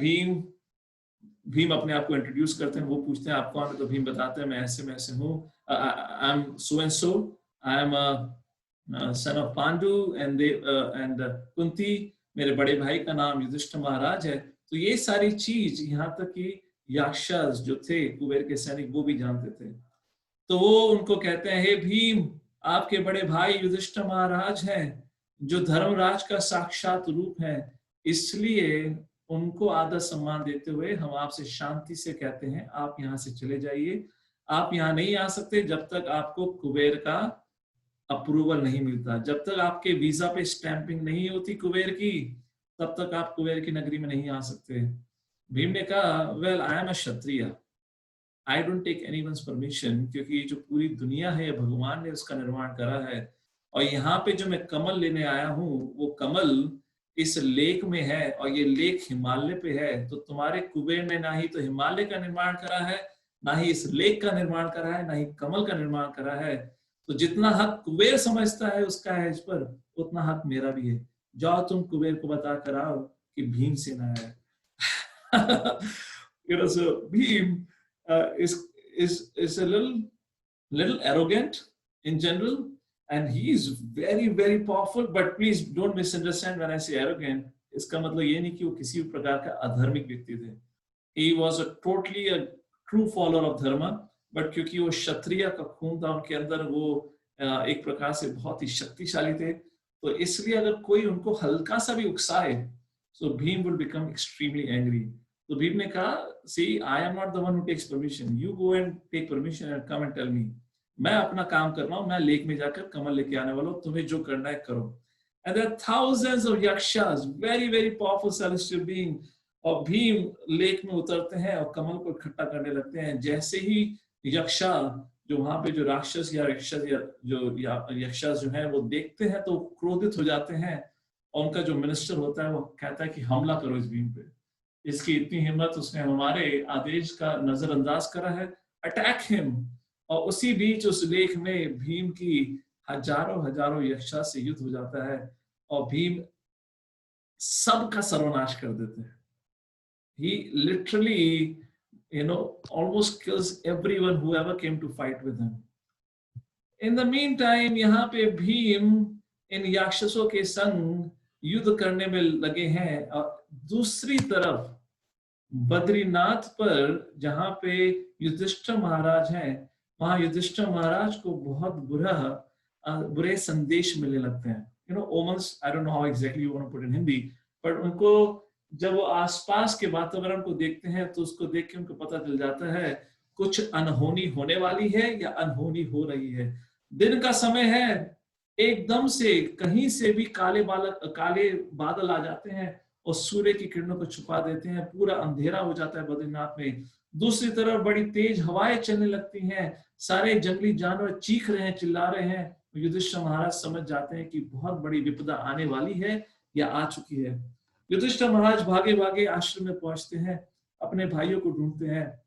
भीम अपने आप को इंट्रोड्यूस करते हैं। वो पूछते हैं आप कौन है, तो भीम बताते हैं मैं ऐसे हूँ, I am so and so, I am son of Pandu and Kunti, मेरे बड़े भाई का नाम युधिष्ठिर महाराज है। तो ये सारी चीज यहाँ तक कि याक्षास जो थे कुबेर के सैनिक वो भी जानते थे। तो वो उनको कहते हैं, हे भीम, आपके बड़े भाई युधिष्ठिर महाराज हैं, जो धर्मराज का साक्षात रूप है, इसलिए उनको आदर सम्मान देते हुए हम आपसे शांति से कहते हैं आप यहाँ से चले जाइए। आप यहाँ नहीं आ सकते जब तक आपको कुबेर का अप्रूवल नहीं मिलता, जब तक आपके वीजा पे स्टैंपिंग नहीं होती कुबेर की, तब तक आप कुबेर की नगरी में नहीं आ सकते। भीम ने कहा, well I am a Kshatriya, I don't take anyone's permission, क्योंकि जो पूरी दुनिया है भगवान ने उसका निर्माण करा है, और यहाँ पे जो मैं कमल लेने आया हूँ वो कमल इस लेक में है, और ये लेक हिमालय पे है। तो तुम्हारे कुबेर ने ना ही तो हिमालय का निर्माण करा है, ना ही इस लेक का निर्माण करा है, ना ही कमल का निर्माण करा है। तो जितना हक कुबेर समझता है उसका है इस पर, उतना हक मेरा भी है। जाओ तुम कुबेर को बता कर आओ कि भीमसेन आया है। so Bhim is a little arrogant in general, and he is very powerful. But please don't misunderstand when I say arrogant. इसका मतलब ये नहीं कि वो किसी भी प्रकार का अधर्मिक व्यक्ति थे। He was totally a true follower of dharma, but क्योंकि वो क्षत्रिय का खून था उनके अंदर, वो एक प्रकार से बहुत ही शक्तिशाली थे, तो इसलिए अगर कोई उनको हल्का सा भी उकसाए, so Bhim will become extremely angry. तो भीम ने कहा, see, I am not the one who takes permission. You go and take permission and come and tell me. मैं अपना काम कर रहा हूँ, मैं लेक में जाकर कमल लेके आने वाला हूँ, तुम्हें जो करना है करो। And there are thousands of yakshas, very powerful celestial being. और भीम लेक में उतरते हैं और कमल को इकट्ठा करने लगते हैं। जैसे ही यक्षा, जो वहां पे जो राक्षस या यक्षास जो है वो देखते हैं तो क्रोधित हो जाते हैं, और उनका जो मिनिस्टर होता है वो कहता है कि हमला करो इस भीम पे, इसकी इतनी हिम्मत, उसने हमारे आदेश का नजरअंदाज करा है, अटैक हिम। और उसी बीच उस लेख में भीम की हजारों यक्षा से युद्ध हो जाता है, और भीम सबका सर्वनाश कर देते हैं। He literally, almost kills everyone who ever came to fight with him. In the meantime, यहाँ पे भीम इन राक्षसों के संग युद्ध करने में लगे हैं, और दूसरी तरफ बद्रीनाथ पर जहां पे युधिष्ठिर महाराज हैं, वहां युधिष्ठिर महाराज को बहुत बुरे संदेश मिलने लगते हैं। Omens, I don't know how exactly you want to put in Hindi, पर उनको जब वो आसपास के वातावरण को देखते हैं तो उसको देख के उनको पता चल जाता है कुछ अनहोनी होने वाली है या अनहोनी हो रही है। दिन का समय है, एकदम से कहीं से भी काले बादल आ जाते हैं और सूर्य की किरणों को छुपा देते हैं, पूरा अंधेरा हो जाता है बद्रीनाथ में। दूसरी तरफ बड़ी तेज हवाएं चलने लगती हैं, सारे जंगली जानवर चीख रहे हैं, चिल्ला रहे हैं। युधिष्ठिर महाराज समझ जाते हैं कि बहुत बड़ी विपदा आने वाली है या आ चुकी है। युधिष्ठिर महाराज भागे भागे आश्रम में पहुंचते हैं, अपने भाइयों को ढूंढते हैं,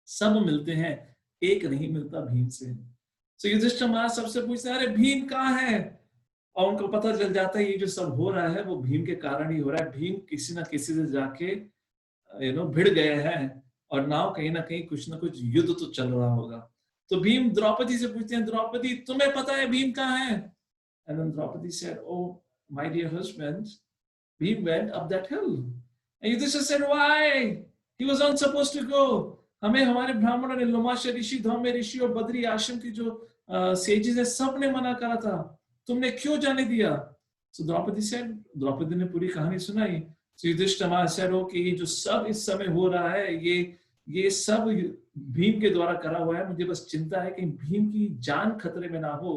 सब मिलते हैं, एक नहीं मिलता भीमसेन। तो युधिष्ठिर महाराज सबसे पूछते हैं, अरे भीम कहाँ है? और उनको पता चल जाता है ये जो सब हो रहा है वो भीम के कारण ही हो रहा है। भीम किसी ना किसी से जाके भिड़ गए हैं, और नाव कहीं ना कहीं कुछ ना कुछ युद्ध तो चल रहा होगा। तो भीम द्रौपदी से पूछते हैं, द्रौपदी तुम्हें पता है भीम कहाँ है? And then Draupadi said, oh my dear husband, Bhim went up that hill. And Yudhishthir said, why? He was not supposed to go. हमें हमारे ब्राह्मणों ने लोमाशा ऋषि, धौम्य ऋषि और बद्री आश्रम की जो सेजिस ने सब ने मना करा था, तुमने क्यों जाने दिया? So द्रौपदी से द्रौपदी ने पूरी कहानी सुनाई। युधिष्ठिर said, कि ये जो सब इस समय हो रहा है ये सब भीम के द्वारा करा हुआ है, मुझे बस चिंता है कि भीम की जान खतरे में ना हो।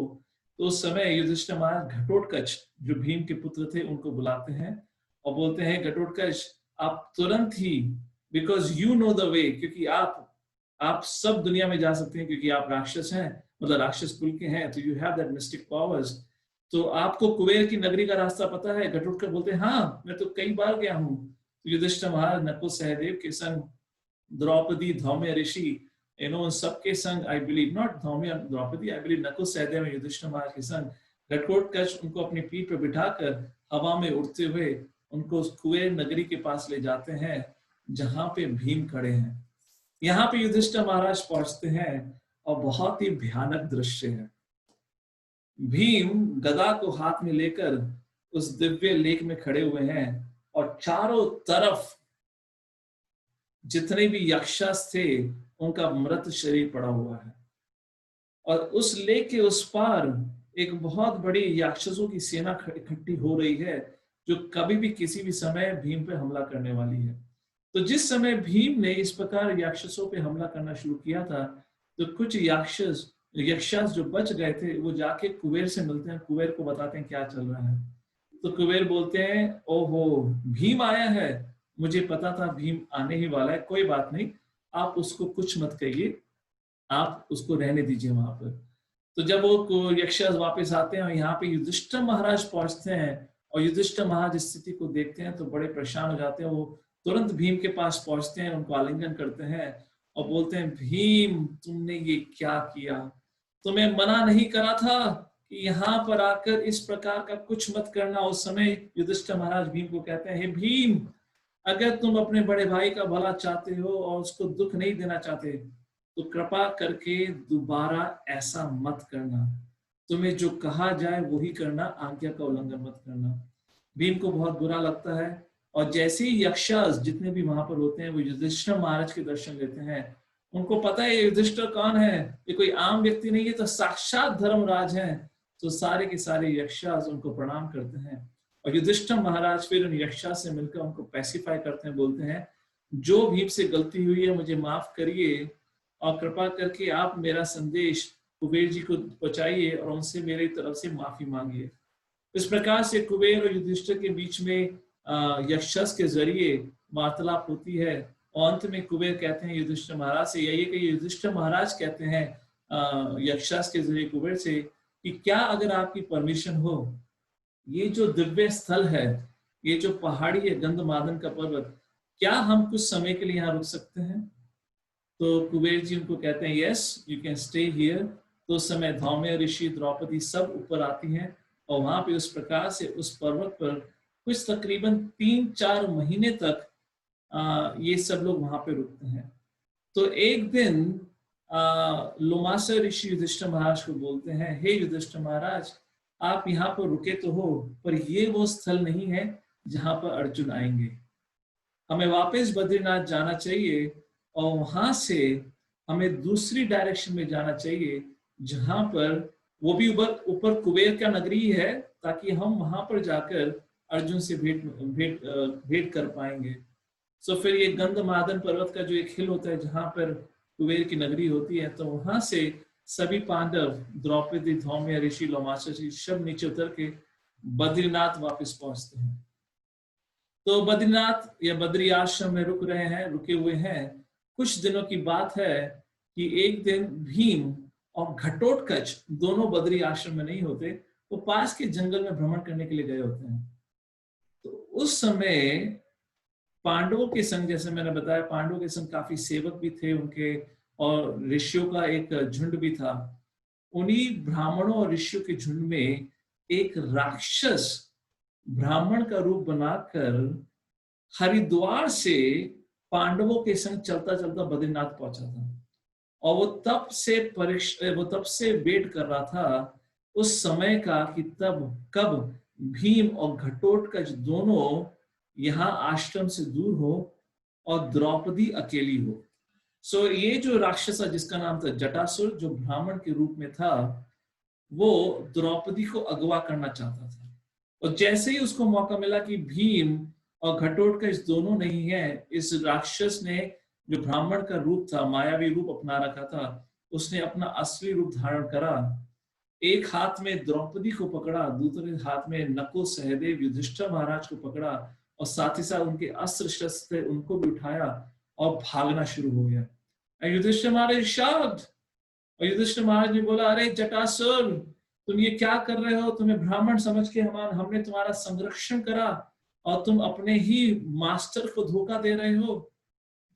तो उस समय युधिष्ठिर महाराज घटोत्कच जो भीम के पुत्र थे उनको बुलाते हैं और बोलते हैं, घटोत्कच आप तुरंत ही, because you know the way, क्योंकि आप सब दुनिया में जा सकते हैं क्योंकि आप राक्षस हैं, मतलब राक्षस कुल के हैं, तो you have that mistake powers, तो आपको कुबेर की नगरी का रास्ता पता है? घटोत्कच बोलते हैं हाँ, मैं तो कई बार गया हूँ। तो युधिष्ठिर महाराज नकुल सहदेव के संग, द्रौपदी, धौम्य ऋषि, सबके संग, I believe not Dhaumya Draupadi, I believe Nakul Sahadev Yudhishthira Maharaj के संग घटोत्कच उनको अपनी पीठ पर बिठाकर हवा में उड़ते हुए उनको कुबेर नगरी के पास ले जाते हैं जहां पे भीम खड़े हैं। यहाँ पे युधिष्ठिर महाराज पहुंचते हैं और बहुत ही भयानक दृश्य है। भीम गदा को हाथ में लेकर उस दिव्य लेक में खड़े हुए हैं और चारों तरफ जितने भी यक्षस थे उनका मृत शरीर पड़ा हुआ है और उस लेक के उस पार एक बहुत बड़ी राक्षसों की सेना इकट्ठी हो रही है जो कभी भी किसी भी समय भीम पे हमला करने वाली है। तो जिस समय भीम ने इस प्रकार राक्षसों पे हमला करना शुरू किया था, तो कुछ यक्षस जो बच गए थे वो जाके कुबेर से मिलते हैं, कुबेर को बताते हैं क्या चल रहा है। तो कुबेर बोलते हैं, ओहो भीम आया है, मुझे पता था भीम आने ही वाला है, कोई बात नहीं, आप उसको कुछ मत कहिए, आप उसको रहने दीजिए वहां पर। तो जब वो यक्षस वापस आते हैं और यहाँ पे युधिष्ठिर महाराज पहुंचते हैं और युधिष्ठिर महाराज स्थिति को देखते हैं तो बड़े परेशान हो जाते हैं। वो तुरंत भीम के पास पहुंचते हैं, उनको आलिंगन करते हैं और बोलते हैं, भीम तुमने ये क्या किया? तुम्हें मना नहीं करा था कि यहाँ पर आकर इस प्रकार का कुछ मत करना? उस समय युधिष्ठिर महाराज भीम को कहते हैं, हे भीम, अगर तुम अपने बड़े भाई का भला चाहते हो और उसको दुख नहीं देना चाहते तो कृपा करके दोबारा ऐसा मत करना, तुम्हें जो कहा जाए वही करना, आज्ञा का उल्लंघन मत करना। भीम को बहुत बुरा लगता है और जैसे ही यक्षस जितने भी वहां पर होते हैं वो युधिष्ठिर महाराज के दर्शन लेते हैं, उनको पता है युधिष्ठिर कौन है, ये कोई आम व्यक्ति नहीं है, तो साक्षात धर्मराज हैं। तो सारे के सारे यक्षस उनको प्रणाम करते हैं और युधिष्ठिर महाराज फिर उन यक्षस से मिलकर उनको पैसिफाई करते हैं, बोलते हैं, जो भीम से गलती हुई है मुझे माफ करिए और कृपा करके आप मेरा संदेश कुबेर जी को पहुंचाइए और उनसे मेरी तरफ से माफी मांगिए। इस प्रकार से कुबेर और युधिष्ठिर के बीच में यक्षस के जरिए वार्तालाप होती है और अंत में कुबेर कहते हैं युधिष्ठिर महाराज से, यही कि युधिष्ठिर महाराज कहते हैं यक्षस के जरिए कुबेर से कि क्या अगर आपकी परमिशन हो, ये जो दिव्य स्थल है, ये जो पहाड़ी है गंधमादन का पर्वत, क्या हम कुछ समय के लिए यहाँ रुक सकते हैं? तो कुबेर जी उनको कहते हैं, yes you can stay here. तो उस समय धौम्य ऋषि, द्रौपदी सब ऊपर आती हैं और वहां पे उस प्रकार से उस पर्वत पर कुछ तकरीबन 3-4 महीने तक ये सब लोग वहां पे रुकते हैं। तो एक दिन लोमासा ऋषि युधिष्ठिर महाराज को बोलते हैं, हे युधिष्ठिर महाराज, आप यहाँ पर रुके तो हो पर ये वो स्थल नहीं है जहां पर अर्जुन आएंगे, हमें वापस बद्रीनाथ जाना चाहिए और वहां से हमें दूसरी डायरेक्शन में जाना चाहिए जहां पर वो भी ऊपर कुबेर का नगरी है, ताकि हम वहां पर जाकर अर्जुन से भेंट कर पाएंगे। सो फिर ये गंधमादन पर्वत का जो एक हिल होता है जहां पर कुबेर की नगरी होती है, तो वहां से सभी पांडव, द्रौपदी, धौम्य ऋषि, लोमासा ऋषि सब नीचे उतर के बद्रीनाथ वापस पहुंचते हैं। तो बद्रीनाथ या बद्री आश्रम में रुके हुए हैं। कुछ दिनों की बात है कि एक दिन भीम और घटोत्कच दोनों बद्री आश्रम में नहीं होते, वो पास के जंगल में भ्रमण करने के लिए गए होते हैं। तो उस समय पांडवों के संग, जैसे मैंने बताया, पांडवों के संग काफी सेवक भी थे उनके और ऋषियों का एक झुंड भी था। उन्हीं ब्राह्मणों और ऋषियों के झुंड में एक राक्षस ब्राह्मण का रूप बनाकर हरिद्वार से पांडवों के संग चलता चलता बद्रीनाथ पहुंचा था और वो तब से वेट कर रहा था उस समय का कि तब कब भीम और घटोत्कच दोनों यहाँ आश्रम से दूर हो और द्रौपदी अकेली हो। सो ये जो राक्षस जिसका नाम था जटासुर, जो ब्राह्मण के रूप में था, वो द्रौपदी को अगवा करना चाहता था। और जैसे ही उसको मौका मिला कि भीम और घटोत्कच दोनों नहीं है, इस राक्षस ने जो ब्राह्मण का रूप था, मायावी रूप अपना रखा था, उसने अपना असली रूप धारण करा। एक हाथ में द्रौपदी को पकड़ा, दूसरे हाथ में नकुल, सहदेव, युधिष्ठिर महाराज को पकड़ा, और साथ ही साथ उनके अस्त्र शस्त्र थे उनको भी उठाया और भागना शुरू हो गया। युधिष्ठिर महाराज शाब्द, और युधिष्ठिर महाराज ने बोला, अरे जटासुर, तुम ये क्या कर रहे हो? तुम्हें ब्राह्मण समझ के हमने तुम्हारा संरक्षण करा, और तुम अपने ही मास्टर को धोखा दे रहे हो।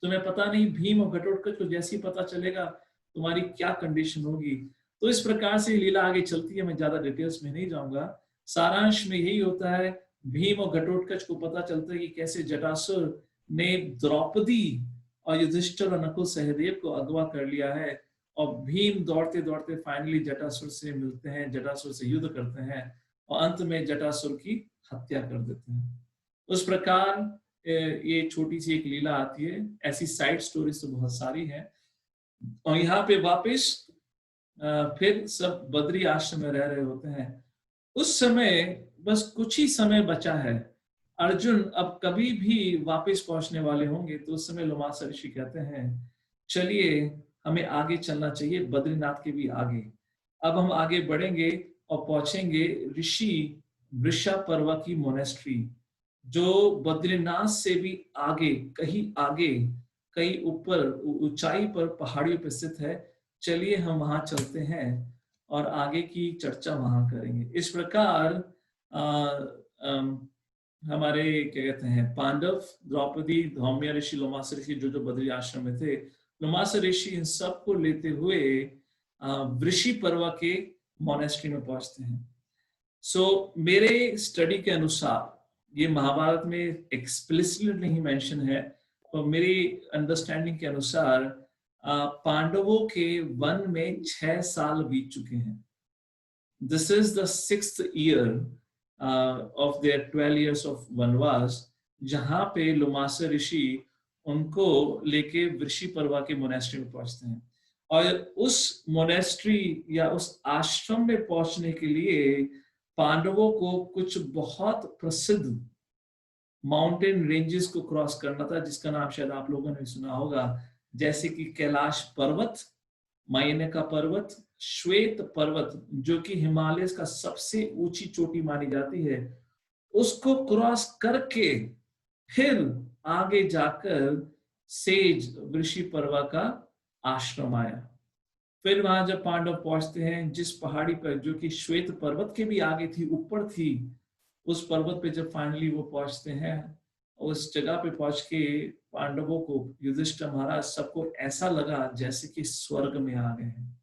तुम्हें पता नहीं भीम और घटोत्कच को जैसे ही पता चलेगा तुम्हारी क्या कंडीशन होगी। तो इस प्रकार से लीला आगे चलती है, मैं ज्यादा डिटेल्स में नहीं जाऊंगा। सारांश में यही होता है, भीम और घटोत्कच को पता चलता है कि कैसे जटासुर ने द्रौपदी और युधिष्ठिर और नकुल सहदेव को अगवा कर लिया है, और भीम दौड़ते दौड़ते फाइनली जटासुर से मिलते हैं, जटासुर से युद्ध करते हैं, और अंत में जटासुर की हत्या कर देते हैं। उस प्रकार ये छोटी सी एक लीला आती है। ऐसी साइड स्टोरीज तो बहुत सारी हैं। और यहाँ पे वापस फिर सब बद्री आश्रम में रह रहे होते हैं। उस समय बस कुछ ही समय बचा है, अर्जुन अब कभी भी वापस पहुंचने वाले होंगे। तो उस समय लोमासा ऋषि कहते हैं, चलिए हमें आगे चलना चाहिए, बद्रीनाथ के भी आगे। अब हम आगे बढ़ेंगे और पहुंचेंगे ऋषि वृषपर्वा की मोनेस्ट्री, जो बद्रीनाथ से भी आगे, कहीं ऊपर ऊंचाई पर पहाड़ियों पर स्थित है। चलिए हम वहां चलते हैं और आगे की चर्चा वहां करेंगे। इस प्रकार हमारे क्या कहते हैं, पांडव, द्रौपदी, धौम्य ऋषि, लोमासा ऋषि, जो बद्री आश्रम में थे, लोमासा ऋषि इन सबको लेते हुए वृषपर्वा के मोनेस्ट्री में पहुंचते हैं। सो मेरे स्टडी के अनुसार, ये महाभारत में एक्सप्लिसिटली नहीं मेंशन है, और मेरी अंडरस्टैंडिंग के अनुसार पांडवों के वन में 6 साल बीत चुके हैं। This is the 6th year of their 12 years of वनवास, जहां पे लोमासा ऋषि उनको लेके वृषपर्वा के मोनेस्ट्री में पहुंचते हैं। और उस मोनेस्ट्री या उस आश्रम में पहुंचने के लिए पांडवों को कुछ बहुत प्रसिद्ध माउंटेन रेंजेस को क्रॉस करना था, जिसका नाम शायद आप लोगों ने सुना होगा, जैसे कि कैलाश पर्वत, मायने पर्वत, श्वेत पर्वत, जो कि हिमालय का सबसे ऊंची चोटी मानी जाती है, उसको क्रॉस करके फिर आगे जाकर सेज वृषपर्वा का आश्रम आया। फिर वहां जब पांडव पहुंचते हैं, जिस पहाड़ी पर, जो कि श्वेत पर्वत के भी आगे थी, ऊपर थी, उस पर्वत पे जब फाइनली वो पहुंचते हैं, उस जगह पे पहुंच के पांडवों को, युधिष्ठिर महाराज, सबको ऐसा लगा जैसे कि स्वर्ग में आ गए हैं।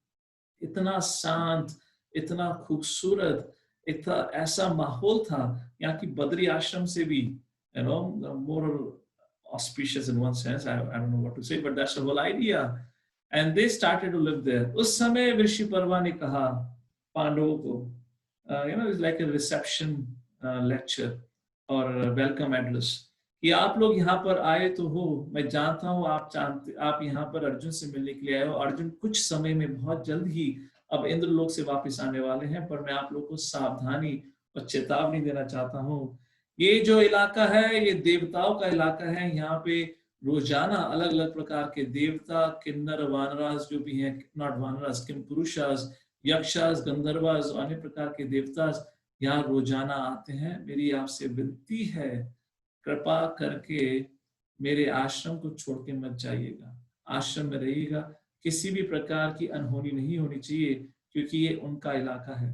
इतना शांत, इतना खूबसूरत, इतना ऐसा माहौल था। यहाँ की बद्री आश्रम से भी, more auspicious in one sense, I don't know what to say, but that's the whole idea. And they started to live there. उस समय वृषपर्वा ने कहा पांडवों को, it's like a reception lecture or welcome address, कि आप लोग यहाँ पर आए तो हो, मैं जानता हूँ आप यहाँ पर अर्जुन से मिलने के लिए आए हो। अर्जुन कुछ समय में, बहुत जल्द ही अब इंद्रलोक से वापस आने वाले हैं, पर मैं आप लोग को सावधानी और चेतावनी देना चाहता हूँ। ये जो इलाका है, ये देवताओं का इलाका है। यहाँ पे रोजाना अलग अलग प्रकार के देवता, किन्नर, वानरास जो भी हैं, नॉट वानरास, किम पुरुषास, यक्षास, गंधर्वास, अन्य प्रकार के देवतास यहाँ रोजाना आते हैं। मेरी आपसे विनती है, कृपा करके मेरे आश्रम को छोड़ के मत जाइएगा, आश्रम में रहिएगा। किसी भी प्रकार की अनहोनी नहीं होनी चाहिए, क्योंकि ये उनका इलाका है,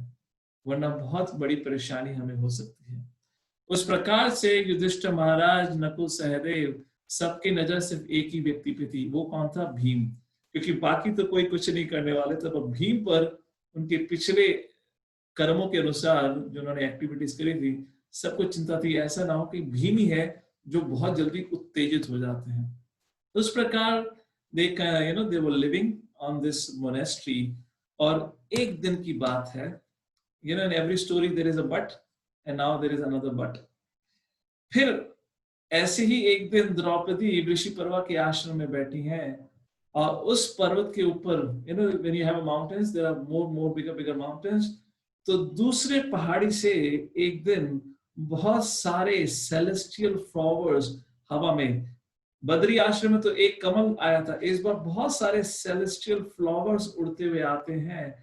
वरना बहुत बड़ी परेशानी हमें हो सकती है। उस प्रकार से युधिष्ठिर महाराज, नकुल, सहदेव, सबकी नजर सिर्फ एक ही व्यक्ति पे थी। वो कौन था? भीम। क्योंकि बाकी तो कोई कुछ नहीं करने वाले थे, पर भीम पर उनके पिछले कर्मों के अनुसार जो उन्होंने एक्टिविटीज करी थी, सबको चिंता थी ऐसा ना हो कि भीम ही है जो बहुत जल्दी उत्तेजित हो जाते हैं। तो उस प्रकार they were living on this monastery। और एक दिन की बात है, in every story there is a but, and now there is another but। फिर ऐसे ही एक दिन द्रौपदी वृषपर्वा के आश्रम में बैठी हैं, और उस पर्वत के ऊपर, you know, when you have mountains there are more bigger mountains, तो दूसरे पहाड़ी से एक दिन बहुत सारे सेलेस्टियल फ्लावर्स हवा में, बद्री आश्रम में तो एक कमल आया था, इस बार बहुत सारे सेलेस्टियल फ्लावर्स उड़ते हुए आते हैं,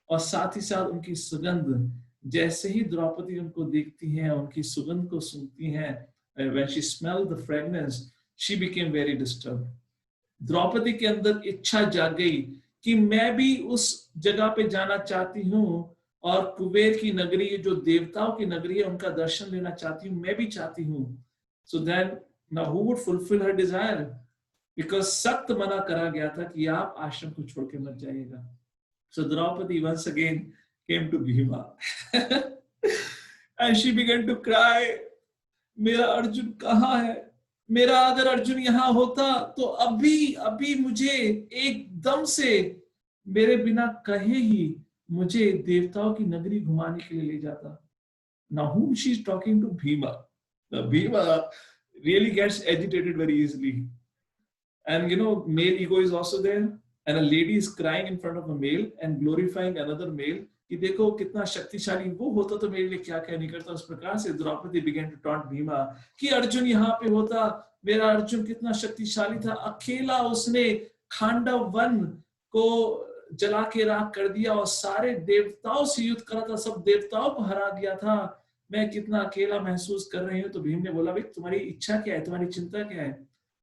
और साथ ही साथ उनकी सुगंध, जैसे ही द्रौपदी उनको देखती हैं, उनकी सुगंध को सुनती हैं, when she smelled the fragrance, she became very disturbed. Draupadi के अंदर इच्छा जाग गई कि मैं भी उस जगह पे जाना चाहती हूँ, और कुबेर की नगरी, जो देवताओं की नगरी है, उनका दर्शन लेना चाहती हूँ, मैं भी चाहती हूँ. So then, now who would fulfill her desire? Because सख्त मना करा गया था कि आप आश्रम को छोड़ के मत जाइएगा. So Draupadi once again came to Bhima and she began to cry. मेरा अर्जुन कहाँ है? मेरा अगर अर्जुन यहाँ होता तो अभी अभी मुझे एकदम से मेरे बिना कहे ही मुझे देवताओं की नगरी घुमाने के लिए ले जाता. Now whom she is talking to? Bhima. Now Bhima really gets agitated very easily. And you know, male ego is also there. And a lady is crying in front of a male and glorifying another male. कि देखो कितना शक्तिशाली वो होता तो मेरे लिए क्या क्या नहीं करता. उस प्रकार से Draupadi began to taunt Bhima कि अर्जुन यहाँ पे होता, मेरा अर्जुन कितना शक्तिशाली था, अकेला उसने खांडव वन को जला के राख कर दिया और सारे देवताओं से युद्ध करा था, सब देवताओं को हरा दिया था, मैं कितना अकेला महसूस कर रही हूँ. तो भीम ने बोला, भाई तुम्हारी इच्छा क्या है, तुम्हारी चिंता क्या है?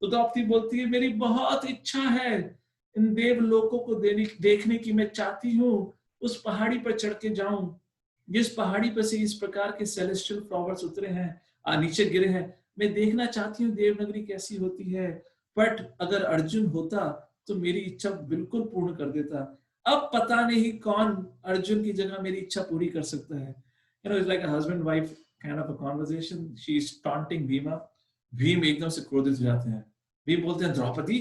तो द्रौपदी बोलती है, मेरी बहुत इच्छा है इन देवलोकों को देखने की, मैं चाहती हूँ उस पहाड़ी पर चढ़ के जाऊं, जिस पहाड़ी पर से इस प्रकार के सेलेस्टियल फ्लावर्स उतरे हैं, नीचे गिरे हैं, मैं देखना चाहती हूँ देवनगरी कैसी होती है. बट अगर अर्जुन होता तो मेरी इच्छा बिल्कुल पूर्ण कर देता. अब पता नहीं कौन अर्जुन की जगह मेरी इच्छा पूरी कर सकता है. You know, it's like a husband wife kind of a conversation. She is taunting Bhima. Bhim एकदम से क्रोधित हो जाते हैं. भीम बोलते हैं, द्रौपदी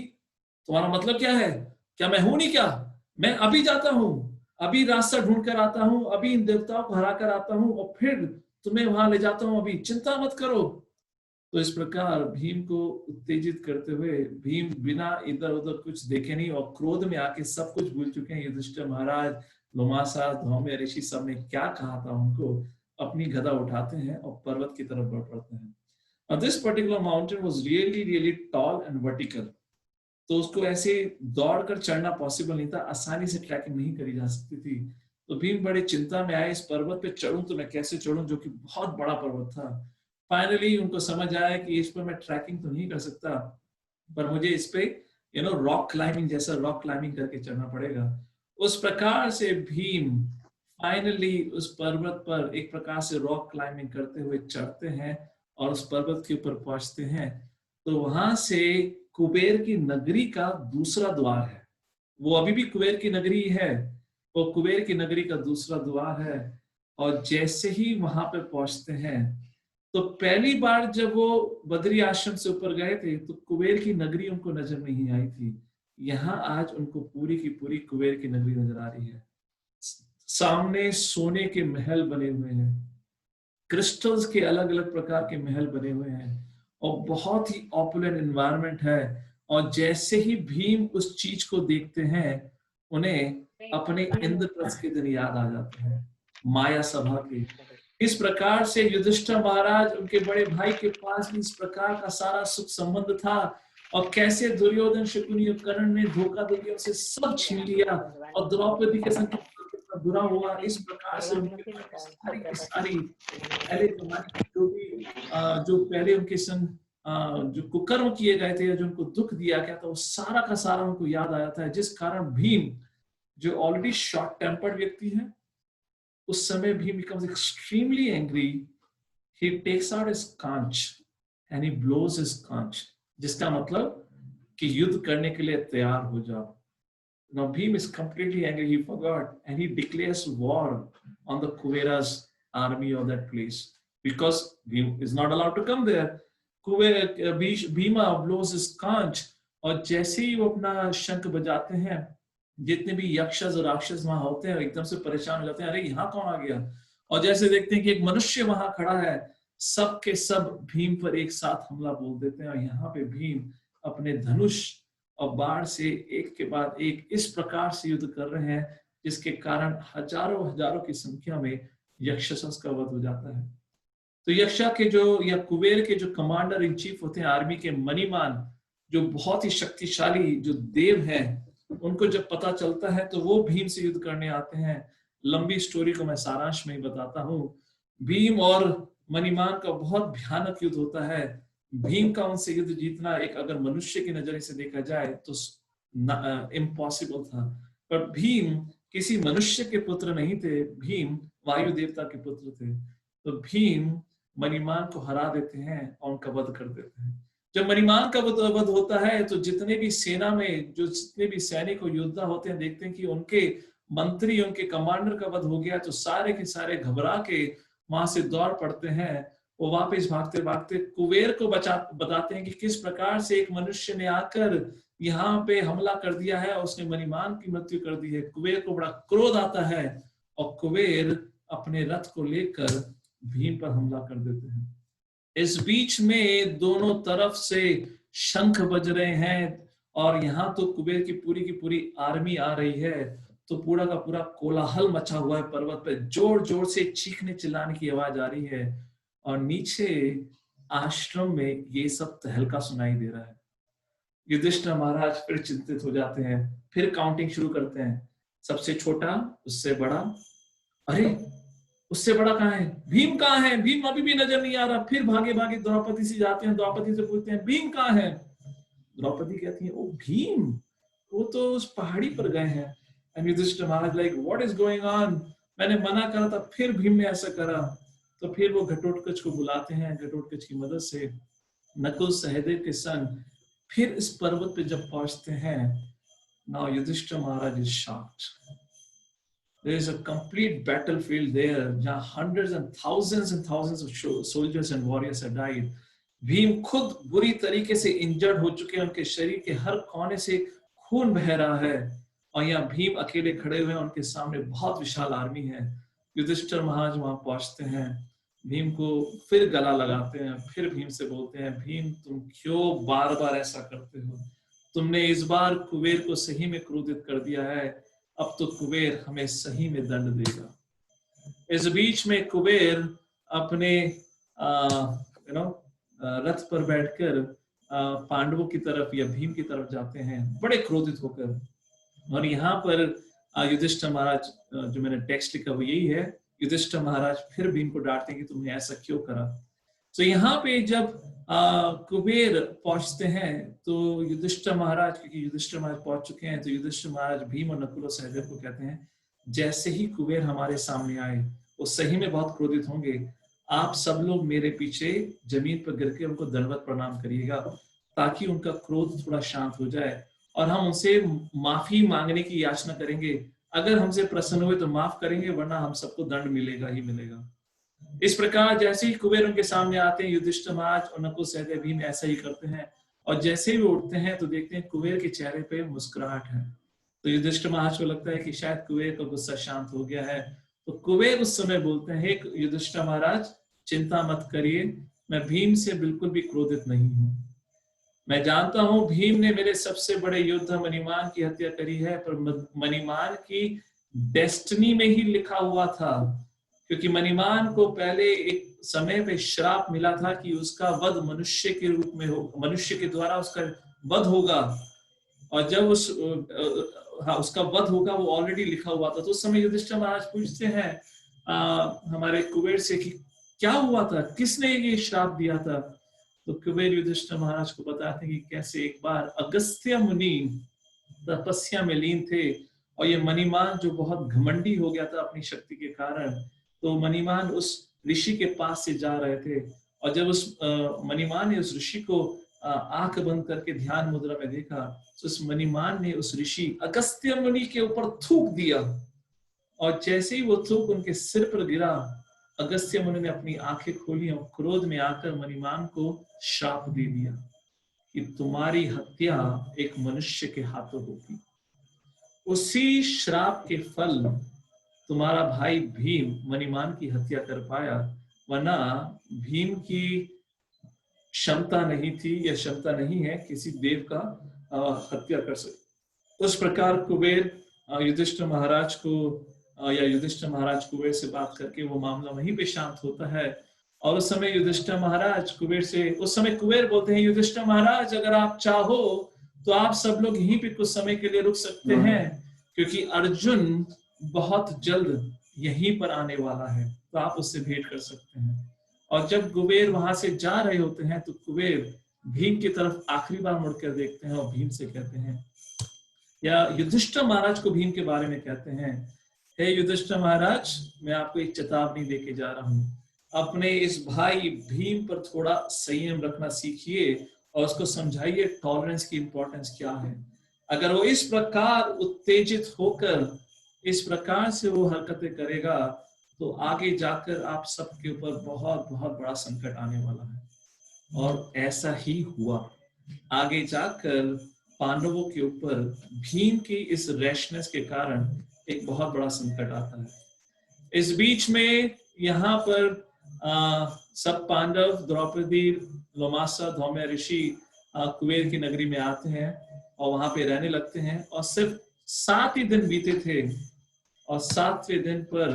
तुम्हारा मतलब क्या है? क्या मैं हूं नहीं क्या? मैं अभी जाता हूं, अभी रास्ता ढूंढ कर आता हूं, अभी इन देवताओं को हरा कर आता हूं और फिर तुम्हें वहां ले जाता हूं, अभी चिंता मत करो. तो इस प्रकार भीम को उत्तेजित करते हुए भीम बिना इधर उधर कुछ देखे नहीं और क्रोध में आके सब कुछ भूल चुके हैं. युधिष्ठिर महाराज, लोमासा, धौम्य ऋषि सब ने क्या कहा था उनको, अपनी गदा उठाते हैं और पर्वत की तरफ बढ़ पड़ते हैं. Now this particular mountain was really tall and vertical. तो उसको ऐसे दौड़कर चढ़ना पॉसिबल नहीं था, आसानी से ट्रैकिंग नहीं करी जा सकती थी. तो भीम बड़े चिंता में आए, इस पर्वत पे चढ़ूं तो मैं कैसे चढ़ूं, जो कि बहुत बड़ा पर्वत था. फाइनली उनको समझ आया कि इस पर मैं ट्रैकिंग तो नहीं कर सकता, पर मुझे इस पे रॉक क्लाइंबिंग जैसा रॉक क्लाइंबिंग करके चढ़ना पड़ेगा. उस प्रकार से भीम फाइनली उस पर्वत पर एक प्रकार से रॉक क्लाइंबिंग करते हुए चढ़ते हैं और उस पर्वत के ऊपर पहुंचते हैं. तो वहां से कुबेर की नगरी का दूसरा द्वार है. वो अभी भी कुबेर की नगरी है, वो कुबेर की नगरी का दूसरा द्वार है. और जैसे ही वहां पे पहुंचते हैं, तो पहली बार जब वो बद्री आश्रम से ऊपर गए थे तो कुबेर की नगरी उनको नजर नहीं आई थी. यहाँ आज उनको पूरी की पूरी कुबेर की नगरी नजर आ रही है. सामने सोने के महल बने हुए हैं, क्रिस्टल्स के अलग अलग प्रकार के महल बने हुए हैं और बहुत ही ऑपुलेंट एनवायरनमेंट है. और जैसे ही भीम उस चीज को देखते हैं, उन्हें अपने इंद्रप्रस्थ के दिन याद आ जाते हैं, माया सभा के. इस प्रकार से युधिष्ठिर महाराज, उनके बड़े भाई के पास भी इस प्रकार का सारा सुख संबंध था, और कैसे दुर्योधन, शकुनी और कर्ण ने धोखा देके उनसे सब छीन लिया और द्रौपदी के संग बुरा हुआ. इस प्रकार से उनके सारी की सारी पहले जो पहले उनके संग जो कुकर्म किए गए थे, जो उनको दुख दिया गया था, वो सारा का सारा उनको याद आया था. जिस कारण भीम, जो ऑलरेडी शॉर्ट टेम्पर्ड व्यक्ति है, उस समय Bhim becomes extremely angry. He takes out his conch and he blows his conch, जिसका मतलब कि युद्ध करने के लिए तैयार हो जाओ. Now Bhim is completely angry. He forgot and he declares war on the Kuvera's army of that place because Bhim is not allowed to come there. Bhima blows his conch और जैसे ही वो अपना शंख बजाते हैं, जितने भी यक्षस और राक्षस वहां होते हैं एकदम से परेशान हो जाते हैं, अरे यहाँ कौन आ गया. और जैसे देखते हैं कि एक मनुष्य वहां खड़ा है, सब के सब भीम पर एक साथ हमला बोल देते हैं. और यहाँ पे भीम अपने धनुष और बाढ़ से एक के बाद एक इस प्रकार से युद्ध कर रहे हैं जिसके कारण हजारों हजारों की संख्या में यक्षसस का वध हो जाता है। तो यक्षा के जो या कुबेर के जो कमांडर इन चीफ होते हैं आर्मी के, मणिमान, जो बहुत ही शक्तिशाली जो देव हैं, उनको जब पता चलता है तो वो भीम से युद्ध करने आते हैं। लंबी स्टोरी को मैं सारांश में ही बताता हूँ। भीम और मणिमान का बहुत भयानक युद्ध होता है। भीम का उनसे युद्ध जीतना एक अगर मनुष्य की नजर से देखा जाए तो इम्पॉसिबल था, पर भीम किसी मनुष्य के पुत्र नहीं थे, भीम वायु देवता के पुत्र थे। तो भीम मणिमान को हरा देते हैं और उनका वध कर देते हैं। जब मणिमान का वध होता है तो जितने भी सेना में जो जितने भी सैनिक और योद्धा होते हैं देखते हैं कि उनके मंत्री, उनके कमांडर का वध हो गया, तो सारे के सारे घबरा के वहां से दौड़ पड़ते हैं। वो वापस भागते भागते कुबेर को बताते हैं कि किस प्रकार से एक मनुष्य ने आकर यहाँ पे हमला कर दिया है और उसने मणिमान की मृत्यु कर दी है। कुबेर को बड़ा क्रोध आता है और कुबेर अपने रथ को लेकर भीम पर हमला कर देते हैं। इस बीच में दोनों तरफ से शंख बज रहे हैं और यहाँ तो कुबेर की पूरी आर्मी आ रही है। तो पूरा का पूरा कोलाहल मचा हुआ है पर्वत पे, जोर जोर से चीखने चिल्लाने की आवाज आ रही है और नीचे आश्रम में ये सब तहलका सुनाई दे रहा है। युधिष्ठिर महाराज फिर चिंतित हो जाते हैं, फिर काउंटिंग शुरू करते हैं, सबसे छोटा, उससे बड़ा, अरे उससे बड़ा कहाँ है, भीम कहाँ है, भीम अभी भी नजर नहीं आ रहा। फिर भागे भागे द्रौपदी से जाते हैं, द्रौपदी से पूछते हैं भीम कहाँ है। द्रौपदी कहती है ओ भीम, वो तो उस पहाड़ी पर गए हैं। And Yudhishthir Maharaj like what is going on, मैंने मना करा था फिर भीम ने ऐसा करा। तो फिर वो घटोत्कच को बुलाते हैं, घटोत्कच की मदद से नकुल सहदेव के संग फिर इस पर्वत पे जब पहुंचते हैं, now Yudhishthir Maharaj is shocked. There is a complete battlefield there, जहाँ hundreds and thousands of soldiers and warriors have died. Bhim खुद बुरी तरीके से इंजर्ड हो चुके हैं, उनके शरीर के हर कोने से खून बह रहा है और यहाँ भीम अकेले खड़े हुए हैं, उनके सामने बहुत विशाल आर्मी है। युधिष्ठिर महाराज वहां पहुंचते हैं, भीम को फिर गला लगाते हैं, फिर भीम से बोलते हैं भीम तुम क्यों बार बार ऐसा करते हो, तुमने इस बार कुबेर को सही में क्रोधित कर दिया है, अब तो कुबेर हमें सही में दंड देगा। इस बीच में कुबेर अपने रथ पर बैठकर पांडवों की तरफ या भीम की तरफ जाते हैं बड़े क्रोधित होकर। और यहाँ पर युधिष्ठिर महाराज, जो मैंने टेक्स्ट लिखा वो यही है, युधिष्ठिर महाराज फिर भीम को डांटते हैं कि तुमने ऐसा क्यों करा। तो यहाँ पे जब कुबेर पहुंचते हैं तो युधिष्ठिर महाराज, क्योंकि युधिष्ठिर महाराज पहुंच चुके हैं, तो युधिष्ठिर महाराज भीम और नकुल और सहदेव को कहते हैं जैसे ही कुबेर हमारे सामने आए वो सही में बहुत क्रोधित होंगे, आप सब लोग मेरे पीछे जमीन पर गिर के उनको दंडवत प्रणाम करिएगा ताकि उनका क्रोध थोड़ा शांत हो जाए और हम उनसे माफी मांगने की याचना करेंगे। अगर हमसे प्रसन्न हुए तो माफ करेंगे, वरना हम सबको दंड मिलेगा ही मिलेगा। इस प्रकार जैसे ही कुबेर उनके सामने आते हैं, युधिष्ठिर महाराज और नकुल सहदेव भीम ऐसा ही करते हैं और जैसे ही वो उठते हैं तो देखते हैं कुबेर के चेहरे पे मुस्कुराहट है। तो युधिष्ठिर महाराज को लगता है कि शायद कुबेर का गुस्सा शांत हो गया है। तो कुबेर उस समय बोलते हैं हे युधिष्ठिर महाराज चिंता मत करिए, मैं भीम से बिल्कुल भी क्रोधित नहीं हूँ। मैं जानता हूँ भीम ने मेरे सबसे बड़े योद्धा मणिमान की हत्या करी है, पर मणिमान की डेस्टिनी में ही लिखा हुआ था, क्योंकि मणिमान को पहले एक समय पे श्राप मिला था कि उसका वध मनुष्य के रूप में हो, मनुष्य के द्वारा उसका वध होगा। और जब उसका वध होगा वो ऑलरेडी लिखा हुआ था। तो उस समय युधिष्ठिर महाराज पूछते हैं हमारे कुबेर से कि क्या हुआ था, किसने ये श्राप दिया था। तो कुबेर युधिष्ठिर महाराज को बताते हैं कि कैसे एक बार अगस्त्य मुनि तपस्या में लीन थे और ये मणिमान जो बहुत घमंडी हो गया था अपनी शक्ति के कारण, तो मणिमान उस ऋषि के पास से जा रहे थे और जब उस मणिमान ने उस ऋषि को आंख बंद करके ध्यान मुद्रा में देखा तो उस मणिमान ने उस ऋषि अगस्त्य मुनि के ऊपर थूक दिया और जैसे ही वो थूक उनके सिर पर गिरा, अगस्त्य मुनि ने अपनी आंखें खोली और क्रोध में आकर मणिमान को श्राप दे दिया कि तुम्हारी हत्या एक मनुष्य के हाथों होगी। उसी श्राप के फल तुम्हारा भाई भीम मणिमान की हत्या कर पाया, वरना भीम की क्षमता नहीं थी या क्षमता नहीं है किसी देव का हत्या कर सके। उस प्रकार कुबेर युधिष्ठिर महाराज को या युधिष्ठिर महाराज कुबेर से बात करके वो मामला वहीं पे शांत होता है। और उस समय युधिष्ठिर महाराज कुबेर से, उस समय कुबेर बोलते हैं युधिष्ठिर महाराज अगर आप चाहो तो आप सब लोग यहीं पे कुछ समय के लिए रुक सकते हैं, क्योंकि अर्जुन बहुत जल्द यहीं पर आने वाला है, तो आप उससे भेंट कर सकते हैं। और जब कुबेर वहां से जा रहे होते हैं तो कुबेर भीम की तरफ आखिरी बार मुड़कर देखते हैं और भीम से कहते हैं, या युधिष्ठिर महाराज को भीम के बारे में कहते हैं, हे युधिष्ठिर महाराज, मैं आपको एक चेतावनी देके जा रहा हूं, अपने इस भाई भीम पर थोड़ा संयम रखना सीखिए और उसको समझाइए टॉलरेंस की इंपॉर्टेंस क्या है। अगर वो इस प्रकार उत्तेजित होकर इस प्रकार से वो हरकतें करेगा तो आगे जाकर आप सबके ऊपर बहुत बहुत बड़ा संकट आने वाला है। और ऐसा ही हुआ, आगे जाकर पांडवों के ऊपर भीम की इस रैशनेस के कारण एक बहुत बड़ा संकट आता है। इस बीच में यहाँ पर सब पांडव, द्रौपदी, लोमासा, धौम्य ऋषि कुबेर की नगरी में आते हैं और वहां पे रहने लगते हैं। और सिर्फ 7 ही दिन बीते थे और 7वें दिन पर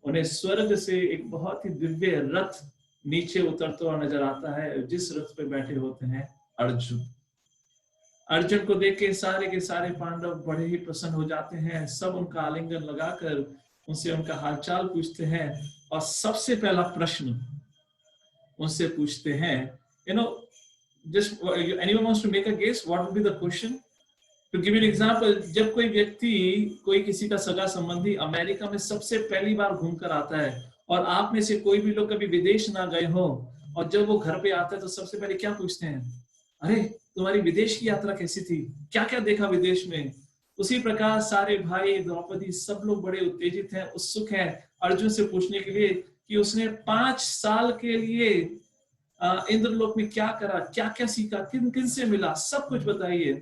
उन्हें स्वर्ग से एक बहुत ही दिव्य रथ नीचे उतरता हुआ नजर आता है, जिस रथ पे बैठे होते हैं अर्जुन। अर्जुन को देख के सारे पांडव बड़े ही प्रसन्न हो जाते हैं। सब उनका आलिंगन लगाकर उनसे उनका हालचाल पूछते हैं और सबसे पहला प्रश्न उनसे पूछते हैं, just anyone wants to make a guess what would be the question? To give you an example, जब कोई व्यक्ति, कोई किसी का सगा संबंधी अमेरिका में सबसे पहली बार घूमकर आता है और आप में से कोई भी लोग कभी विदेश ना गए हो और जब वो घर पे आता है तो सबसे पहले क्या पूछते हैं, अरे तुम्हारी विदेश की यात्रा कैसी थी, क्या क्या देखा विदेश में। उसी प्रकार सारे भाई, द्रौपदी, सब लोग बड़े उत्तेजित हैं, उत्सुक हैं अर्जुन से पूछने के लिए कि उसने 5 साल के लिए इंद्रलोक में क्या करा, क्या क्या सीखा, किन किन से मिला, सब कुछ बताइए।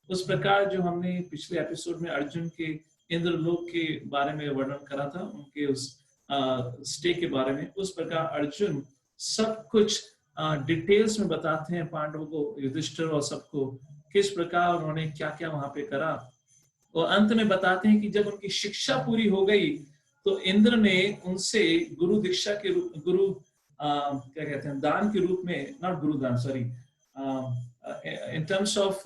उस प्रकार जो हमने पिछले एपिसोड में अर्जुन के इंद्रलोक के बारे में वर्णन करा था, उनके उस स्टे के बारे में, उस प्रकार अर्जुन सब कुछ डिटेल्स में बताते हैं पांडवों को, युधिष्ठिर और सबको, किस प्रकार उन्होंने क्या क्या वहां पे करा। और अंत में बताते हैं कि जब उनकी शिक्षा पूरी हो गई तो इंद्र ने उनसे गुरु दीक्षा के रूप, गुरु क्या कहते हैं, दान के रूप में, नॉट गुरु दान, sorry, in terms of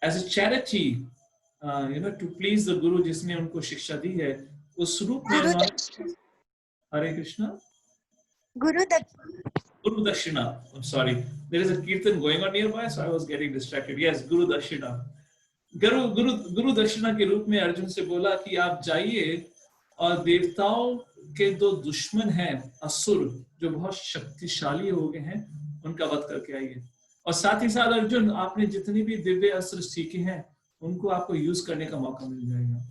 as a charity, to please the guru, जिसने उनको शिक्षा दी है, उस रूप में उन्होंने, हरे Krishna, Guru Dakshina. I'm sorry. There is a kirtan going on nearby, so I was getting distracted. Yes, Guru Dakshina. गुरु दक्षिणा के रूप में अर्जुन से बोला कि आप जाइए और देवताओं के 2 दुश्मन हैं, असुर, जो बहुत शक्तिशाली हो गए हैं, उनका वध करके आइए। और साथ ही साथ अर्जुन, आपने जितनी भी दिव्य अस्त्र सीखे हैं उनको आपको यूज करने का मौका मिल जाएगा।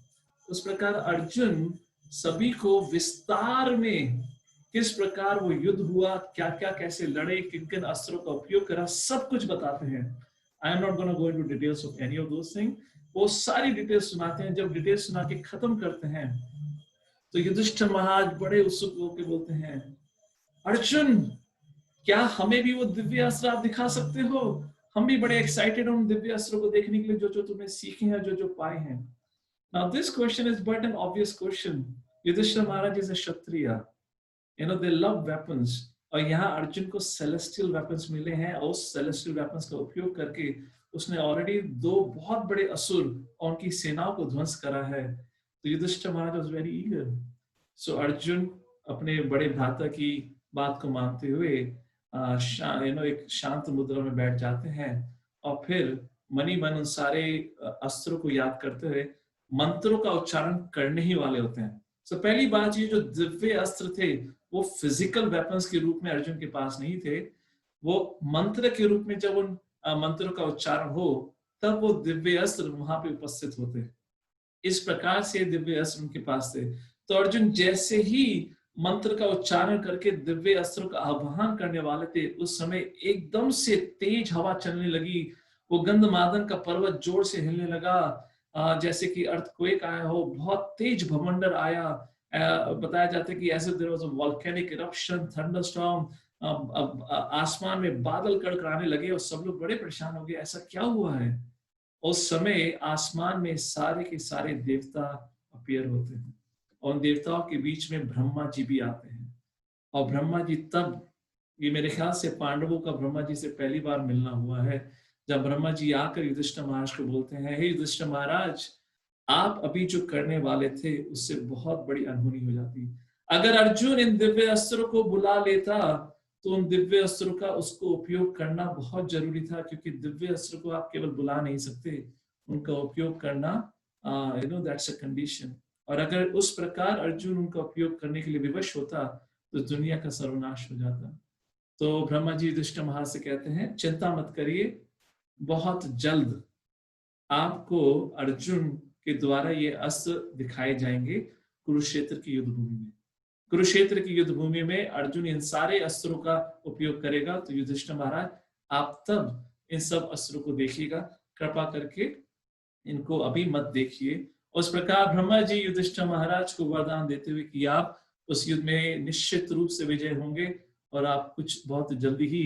उस प्रकार अर्जुन सभी को विस्तार में किस प्रकार वो युद्ध हुआ, क्या क्या कैसे लड़े, किन किन अस्त्रों का उपयोग करा, सब कुछ बताते हैं। I am not going to go into details of any of those things. वो सारी डिटेल्स सुनाते हैं। जब डिटेल्स सुना के खत्म करते हैं तो युधिष्ठिर महाराज बड़े उत्सुक होकर बोलते हैं, अर्जुन, क्या हमें भी वो दिव्य अस्त्र आप दिखा सकते हो? हम भी बड़े एक्साइटेड हैं उन दिव्य अस्त्रों को देखने के लिए जो जो तुमने सीखे हैं, जो जो पाए हैं। Now this question is but an obvious question. Yudhishthir Maharaj is a Kshatriya, they love weapons. और यहाँ अर्जुन को सेलेस्टियल वेपन्स मिले हैं और उस सेलेस्टियल वेपन्स का उपयोग करके उसने ऑलरेडी 2 बहुत बड़े असुर और उनकी सेनाओं को ध्वंस करा है। तो युधिष्ठिर महाराज वाज वेरी ईगर। सो अर्जुन अपने बड़े भ्राता की बात को मानते हुए एक शांत मुद्रा में बैठ जाते हैं और फिर मनी मन उन सारे अस्त्रों को याद करते हुए मंत्रों का उच्चारण करने ही वाले होते हैं। सो पहली बात, ये जो दिव्य अस्त्र थे वो फिजिकल वेपन्स के रूप में अर्जुन के पास नहीं थे, वो मंत्र के रूप में जब उन मंत्रों का उच्चारण हो तब वो दिव्य अस्त्र वहां पे उपस्थित होते। इस प्रकार से दिव्य अस्त्र उनके पास थे। तो अर्जुन जैसे ही मंत्र का उच्चारण करके दिव्य अस्त्रों का आह्वान करने वाले थे, उस समय एकदम से तेज हवा चलने लगी। वो गंधमादन का पर्वत जोर से हिलने लगा, जैसे कि अर्थक्वेक आया हो, बहुत तेज भवंडर आया। बताया जाता है कि ऐसे there was a volcanic eruption, thunderstorm, अब आसमान में बादल कड़कड़ाने लगे और सब लोग बड़े परेशान हो गए, ऐसा क्या हुआ है। उस समय आसमान में सारे के सारे देवता अपीयर होते हैं और उन देवताओं के बीच में ब्रह्मा जी भी आते हैं। और ब्रह्मा जी तब, ये मेरे ख्याल से पांडवों का ब्रह्मा जी से पहली बार मिलना हुआ है, जब ब्रह्मा जी आकर युधिष्ठिर महाराज को बोलते हैं, हे युधिष्ठिर महाराज, आप अभी जो करने वाले थे उससे बहुत बड़ी अनहोनी हो जाती। अगर अर्जुन इन दिव्य अस्त्रों को बुला लेता तो उन दिव्य अस्त्रों का उसको उपयोग करना बहुत जरूरी था, क्योंकि दिव्य अस्त्र को आप केवल बुला नहीं सकते, उनका उपयोग करना दैट्स अ कंडीशन। और अगर उस प्रकार अर्जुन उनका उपयोग करने के लिए विवश होता तो दुनिया का सर्वनाश हो जाता। तो ब्रह्मा जी युधिष्ठिर महाराज से कहते हैं, चिंता मत करिए, बहुत जल्द आपको अर्जुन के द्वारा ये अस्त्र दिखाए जाएंगे कुरुक्षेत्र की युद्ध भूमि में। कुरुक्षेत्र की युद्ध भूमि में अर्जुन इन सारे अस्त्रों का उपयोग करेगा, तो युधिष्ठिर महाराज आप तब इन सब अस्त्रों को देखिएगा, कृपा करके इनको अभी मत देखिए। उस प्रकार ब्रह्मा जी युधिष्ठिर महाराज को वरदान देते हुए कि आप उस युद्ध में निश्चित रूप से विजय होंगे और आप कुछ बहुत जल्दी ही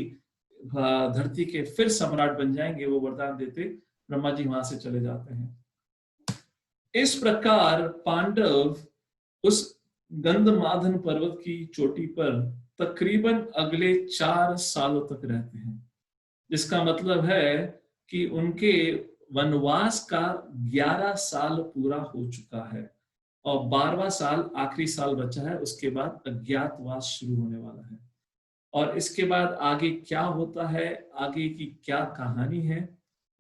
धरती के फिर सम्राट बन जाएंगे, वो वरदान देते ब्रह्मा जी वहां से चले जाते हैं। इस प्रकार पांडव उस गंधमादन पर्वत की चोटी पर तकरीबन अगले 4 सालों तक रहते हैं, जिसका मतलब है कि उनके वनवास का 11 साल पूरा हो चुका है और 12वां साल आखिरी साल बचा है, उसके बाद अज्ञातवास शुरू होने वाला है। और इसके बाद आगे क्या होता है, आगे की क्या कहानी है।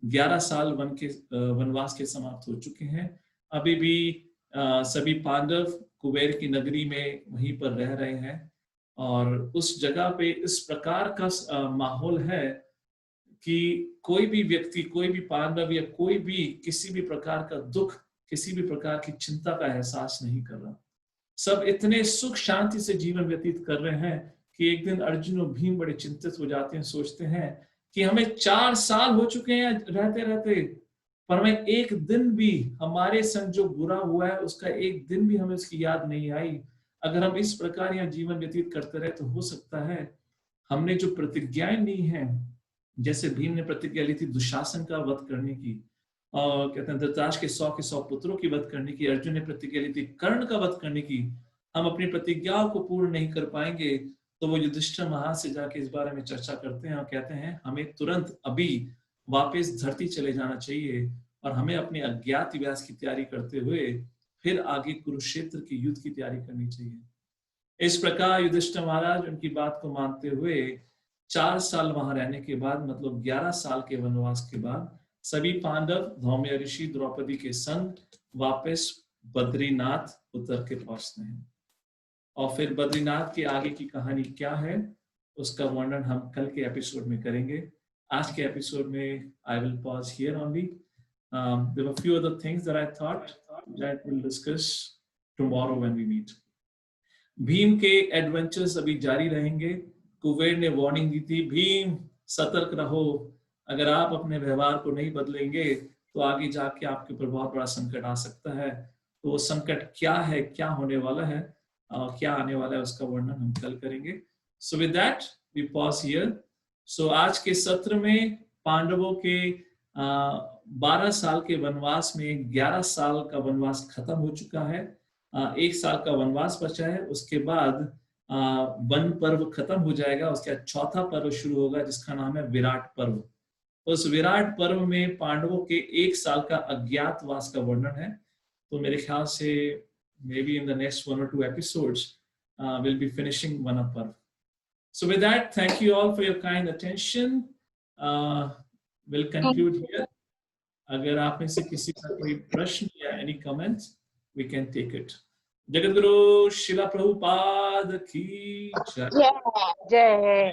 11 साल वनवास के समाप्त हो चुके हैं, अभी भी सभी पांडव कुबेर की नगरी में वहीं पर रह रहे हैं और उस जगह पे इस प्रकार का माहौल है कि कोई भी व्यक्ति, कोई भी पांडव या कोई भी किसी भी प्रकार का दुख, किसी भी प्रकार की चिंता का एहसास नहीं कर रहा। सब इतने सुख शांति से जीवन व्यतीत कर रहे हैं कि एक दिन अर्जुन और भीम बड़े चिंतित हो जाते हैं, सोचते हैं कि हमें 4 साल हो चुके हैं रहते रहते, पर हमें एक दिन भी हमारे संग जो बुरा हुआ है उसका एक दिन भी हमें उसकी याद नहीं आई। अगर हम इस प्रकार यहाँ जीवन व्यतीत करते रहे तो हो सकता है हमने जो प्रतिज्ञाएं ली हैं, जैसे भीम ने प्रतिज्ञा ली थी दुशासन का वध करने की, और कहते हैं धृतराष्ट्र के 100 पुत्रों की वध करने की, अर्जुन ने प्रतिज्ञा ली थी कर्ण का वध करने की, हम अपनी प्रतिज्ञाओं को पूर्ण नहीं कर पाएंगे। तो वो युधिष्ठिर महाराज से जाके इस बारे में चर्चा करते हैं और कहते हैं हमें तुरंत अभी वापस धरती चले जाना चाहिए और हमें अपने अज्ञातवास की तैयारी करते हुए फिर आगे कुरुक्षेत्र की युद्ध की तैयारी करनी चाहिए। इस प्रकार युधिष्ठिर महाराज उनकी बात को मानते हुए 4 साल वहां रहने के बाद, मतलब 11 साल के वनवास के बाद, सभी पांडव धौम्य ऋषि द्रौपदी के संग वापस बद्रीनाथ उतर के पहुंचते हैं। और फिर बद्रीनाथ की आगे की कहानी क्या है उसका वर्णन हम कल के एपिसोड में करेंगे। आज के एपिसोड में I will pause here only. There were few other things that I thought that we'll discuss tomorrow when we meet. Bhim के एडवेंचर्स अभी जारी रहेंगे। कुबेर ने वार्निंग दी थी, भीम सतर्क रहो, अगर आप अपने व्यवहार को नहीं बदलेंगे तो आगे जाके आपके ऊपर बहुत बड़ा संकट आ सकता है। तो वो संकट क्या है, क्या होने वाला है, क्या आने वाला है, उसका वर्णन हम कल करेंगे। So with that we pause here. So आज के सत्र में पांडवों के 12 साल के वनवास में 11 साल का वनवास खत्म हो चुका है, 1 साल का वनवास बचा है। उसके बाद वन पर्व खत्म हो जाएगा, उसके बाद चौथा पर्व शुरू होगा जिसका नाम है विराट पर्व। उस विराट पर्व में पांडवों के 1 साल का अज्ञातवास का वर्णन है। तो मेरे ख्याल से maybe in the next 1 or 2 episodes we'll be finishing Vana Parv. So with that, thank you all for your kind attention. We'll conclude here. अगर आप में से किसी का कोई प्रश्न या any comments, we can take it. Jagat Guru शिला प्रभुपाद की जय।